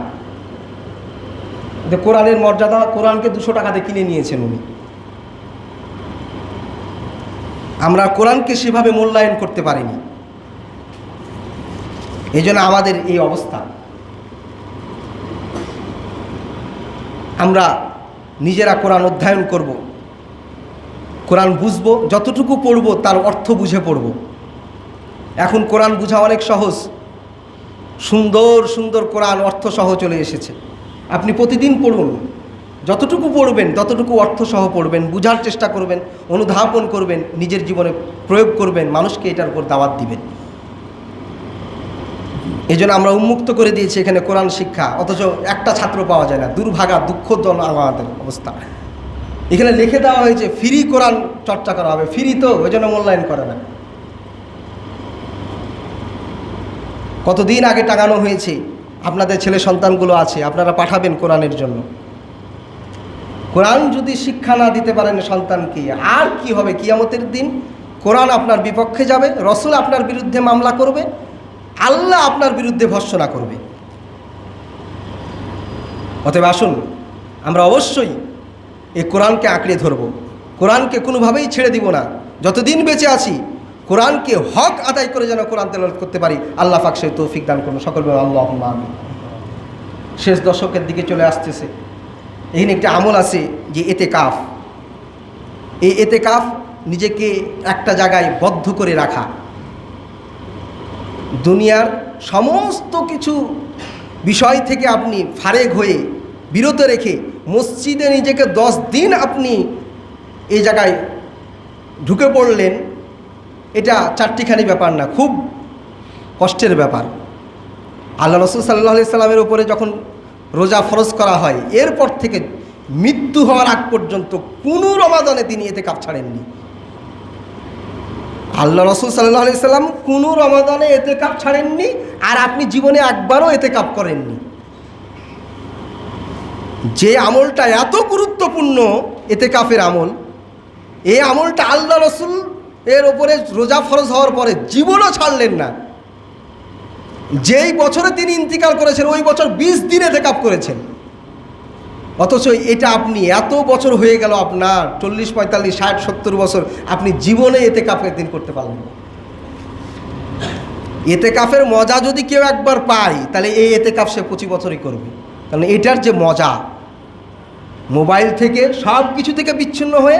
কোরআনের মর্যাদা, কোরআনকে 200 টাকাতে কিনে নিয়েছেন উনি। আমরা কোরআনকে সেভাবে মূল্যায়ন করতে পারিনি, এই জন্য আমাদের এই অবস্থা। আমরা নিজেরা কোরআন অধ্যয়ন করব, কোরআন বুঝব, যতটুকু পড়ব তার অর্থ বুঝে পড়ব। এখন কোরআন বোঝা অনেক সহজ, সুন্দর সুন্দর কোরআন অর্থ সহ চলে এসেছে। আপনি প্রতিদিন পড়ুন, যতটুকু পড়বেন ততটুকু অর্থ সহ পড়বেন, বুঝার চেষ্টা করবেন, অনুধাবন করবেন, নিজের জীবনে প্রয়োগ করবেন, মানুষকে এটার উপর দাওয়াত দিবেন। এই জন্য আমরা উন্মুক্ত করে দিয়েছি এখানে কোরআন শিক্ষা, অথচ একটা ছাত্র পাওয়া যায় না। দুর্ভাগা, দুঃখজনক আমাদের অবস্থা। এখানে লিখে দেওয়া হয়েছে ফ্রি কোরআন চর্চা করা হবে, ফ্রি তো, ওই জন্য মূল্যায়ন করে না। কতদিন আগে টাঙানো হয়েছে, আপনাদের ছেলে সন্তানগুলো আছে, আপনারা পাঠাবেন কোরআনের জন্য। কোরআন যদি শিক্ষা না দিতে পারেন সন্তানকে, আর কি হবে কিয়ামতের দিন? কোরআন আপনার বিপক্ষে যাবে, রসুল আপনার বিরুদ্ধে মামলা করবে, আল্লাহ আপনার বিরুদ্ধে ভর্ৎসনা করবে। অতএব আসুন আমরা অবশ্যই এই কোরআনকে আঁকড়ে ধরব, কোরআনকে কোনোভাবেই ছেড়ে দিব না। যতদিন বেঁচে আছি কোরআনকে হক আদায় করে যেন কোরআন তেলাওয়াত করতে পারি, আল্লাহ পাক সেই তৌফিক দান করুন। সকল বলুন আল্লাহুম্মা আমিন। শেষ দশকের দিকে চলে আসতেছে, এখানে একটা আমল আছে যে এতেকাফ। এই এতেকাফ নিজেকে একটা জায়গায় বদ্ধ করে রাখা, দুনিয়ার সমস্ত কিছু বিষয় থেকে আপনি ফারেক হয়ে বিরত রেখে মসজিদে নিজেকে 10 দিন আপনি এই জায়গায় ঢুকে পড়লেন। এটা চারটিখানি ব্যাপার না, খুব কষ্টের ব্যাপার। আল্লাহ রসুল সাল্লাল্লাহু আলাইহি সাল্লামের উপরে যখন রোজা ফরজ করা হয়, এরপর থেকে মৃত্যু হওয়ার আগ পর্যন্ত কোনো রমাদানে তিনি এতেকাফ ছাড়েননি। আল্লাহ রসুল সাল্লাল্লাহু আলাইহি সাল্লাম কোনো রমাদানে এতেকাফ ছাড়েননি, আর আপনি জীবনে একবারও এতেকাফ করেননি। যে আমলটা এত গুরুত্বপূর্ণ, এতেকাফের আমল, এই আমলটা আল্লাহ রসুল এর ওপরে রোজা ফরজ হওয়ার পরে জীবনও ছাড়লেন না। যেই বছরে তিনি ইন্তিকাল করেছেন ওই বছর 20 দিন এতেকাফ করেছেন। অথচ এটা আপনি এত বছর হয়ে গেল, আপনার 40, 45, 60, 70 বছর, আপনি জীবনে এতেকাফ একদিন করতে পারলেন না। এতেকাফের মজা যদি কেউ একবার পায়, তাহলে এই এতেকাফ সে 25 বছরই করবে। কারণ এটার যে মজা, মোবাইল থেকে সব কিছু থেকে বিচ্ছিন্ন হয়ে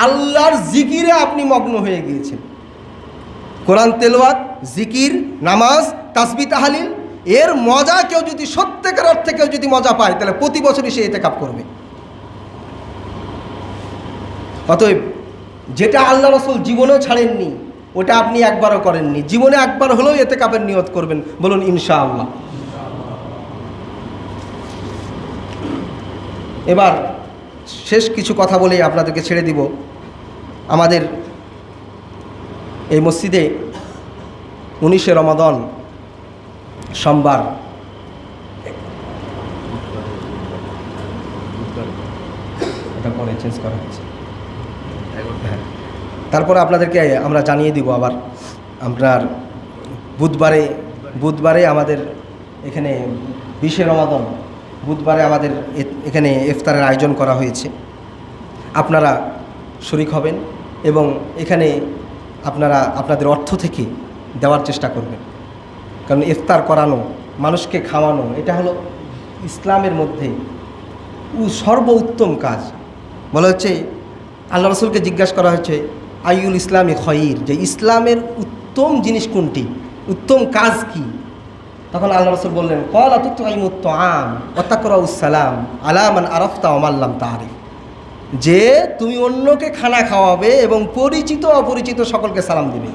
আল্লাহর জিকিরে আপনি মগ্ন হয়ে গিয়েছেন। কোরআন তেলাওয়াত, জিকির, নামাজ, তাসবিহ, তাহলিল, এর মজা কেউ যদি সত্যিকার অর্থে কেউ যদি মজা পায়, তাহলে প্রতি বছরই সে এতেকাফ করবে। অতএব যেটা আল্লাহ রসুল জীবনেও ছাড়েননি, ওটা আপনি একবারও করেননি, জীবনে একবার হলেও এতেকাফের নিয়ত করবেন। বলুন ইনশাআল্লাহ। এবার শেষ কিছু কথা বলে আপনাদেরকে ছেড়ে দিব। আমাদের এই মসজিদে 19শে রমাদান সোমবার, এটা পরে চেঞ্জ করা হচ্ছে। তারপরে আপনাদেরকে আমরা জানিয়ে দিব আবার, আপনার বুধবারে আমাদের এখানে 20শে রমাদান বুধবারে আমাদের এখানে ইফতারের আয়োজন করা হয়েছে। আপনারা শরীক হবেন এবং এখানে আপনারা আপনাদের অর্থ থেকে দেওয়ার চেষ্টা করবেন। কারণ ইফতার করানো, মানুষকে খাওয়ানো, এটা হলো ইসলামের মধ্যে সর্বোত্তম কাজ। বলা হচ্ছে, আল্লাহ রসুলকে জিজ্ঞাসা করা হচ্ছে আইউল ইসলামে খয়ির, যে ইসলামের উত্তম জিনিস কোনটি, উত্তম কাজ কি? তখন আল্লাহ রসুল বললেন, ক্বালা তুতঈমুত তাআম ওয়া তাকরাউস সালাম আলা মান আরাফতা ওয়া মান লাম তারিফ। যে তুমি অন্যকে খানা খাওয়াবে এবং পরিচিত অপরিচিত সকলকে সালাম দিবে।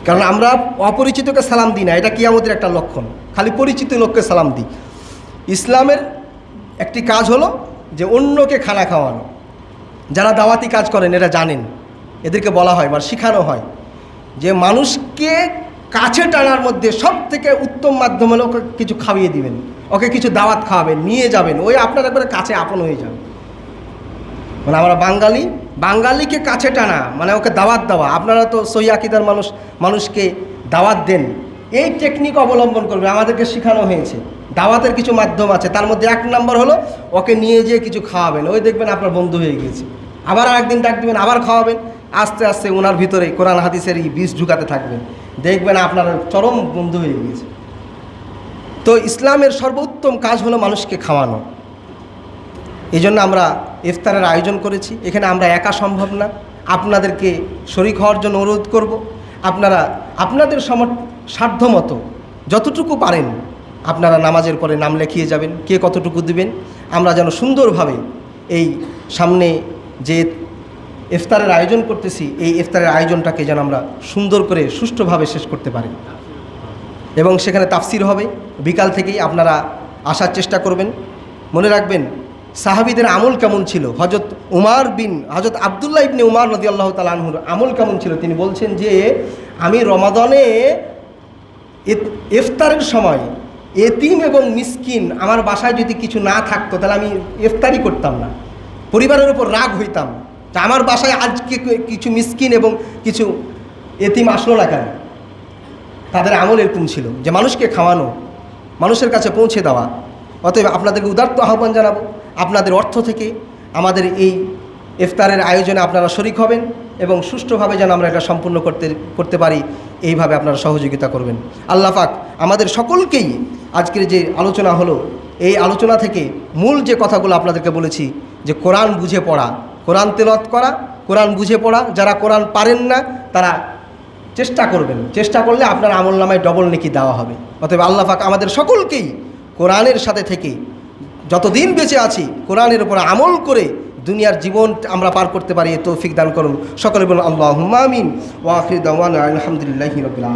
কারণ আমরা অপরিচিতকে সালাম দিই না, এটা কিয়ামতের একটা লক্ষণ, খালি পরিচিত লোককে সালাম দিই। ইসলামের একটি কাজ হলো যে অন্যকে খানা খাওয়ানো। যারা দাওয়াতি কাজ করেন এরা জানেন, এদেরকে বলা হয় বা শেখানো হয় যে মানুষকে কাছে টানার মধ্যে সব থেকে উত্তম মাধ্যম হলো ওকে কিছু খাইয়ে দিবেন, ওকে কিছু দাওয়াত খাওয়াবেন, নিয়ে যাবেন, ওই আপনার একবারে কাছে আপন হয়ে যাবে। মানে আমরা বাঙালিকে কাছে টানা মানে ওকে দাওয়াত দেওয়া। আপনারা তো সহি আকীদার মানুষকে দাওয়াত দেন, এই টেকনিক অবলম্বন করবে। আমাদেরকে শেখানো হয়েছে দাওয়াতের কিছু মাধ্যম আছে, তার মধ্যে 1 নম্বর হলো ওকে নিয়ে যেয়ে কিছু খাওয়াবেন, ওই দেখবেন আপনার বন্ধু হয়ে গিয়েছে। আবার আরেকদিন ডাক দিবেন, আবার খাওয়াবেন, আস্তে আস্তে ওনার ভিতরে কোরআন হাদিসের এই বীজ ঢুকাতে থাকবেন, দেখবেন আপনার চরম বন্ধু হয়ে গিয়েছে। তো ইসলামের সর্বোত্তম কাজ হলো মানুষকে খাওয়ানো। এই জন্য আমরা ইফতারের আয়োজন করেছি। এখানে আমরা একা সম্ভব না, আপনাদেরকে শরীক হওয়ার জন্য অনুরোধ করব। আপনারা আপনাদের সাধ্যমতো যতটুকু পারেন আপনারা নামাজের পরে নাম লেখিয়ে যাবেন, কে কতটুকু দিবেন। আমরা যেন সুন্দরভাবে এই সামনে যে ইফতারের আয়োজন করতেছি, এই ইফতারের আয়োজনটাকে যেন আমরা সুন্দর করে সুষ্ঠুভাবে শেষ করতে পারি। এবং সেখানে তাফসির হবে বিকাল থেকেই, আপনারা আসার চেষ্টা করবেন। মনে রাখবেন সাহাবীদের আমল কেমন ছিল। হযরত আব্দুল্লাহ ইবনে উমার রাদিয়াল্লাহু তাআলা আনহুর আমল কেমন ছিল। তিনি বলছেন যে আমি রমাদানে ইফতারের সময় এতিম এবং মিসকিন আমার বাসায় যদি কিছু না থাকতো তাহলে আমি ইফতারি করতাম না, পরিবারের উপর রাগ হইতাম যে আমার বাসায় আজকে কিছু মিসকিন এবং কিছু এতিম আসলো না কেন। তাদের আমল এরকম ছিল যে মানুষকে খাওয়ানো, মানুষের কাছে পৌঁছে দেওয়া। অতএব আপনাদেরকে উদাত্ত আহ্বান জানাবো, আপনাদের অর্থ থেকে আমাদের এই ইফতারের আয়োজনে আপনারা শরীক হবেন এবং সুষ্ঠুভাবে যেন আমরা এটা সম্পূর্ণ করতে পারি, এইভাবে আপনারা সহযোগিতা করবেন। আল্লাহ পাক আমাদের সকলকেই আজকের যে আলোচনা হলো, এই আলোচনা থেকে মূল যে কথাগুলো আপনাদেরকে বলেছি যে কোরআন বুঝে পড়া, কোরআন তেলাওয়াত করা, কোরআন বুঝে পড়া। যারা কোরআন পারেন না তারা চেষ্টা করবেন, চেষ্টা করলে আপনার আমলনামায় ডবল নেকি দেওয়া হবে। অতএব আল্লাহ পাক আমাদের সকলকেই কোরআনের সাথে থেকে যতদিন বেঁচে আছি কোরআনের উপর আমল করে দুনিয়ার জীবন আমরা পার করতে পারি, তৌফিক দান করুন। সকলে বলুন আল্লাহুম্মা আমিন। ওয়া আখিরু দাওয়ানা আলহামদুলিল্লাহি রাব্বিল আলামিন।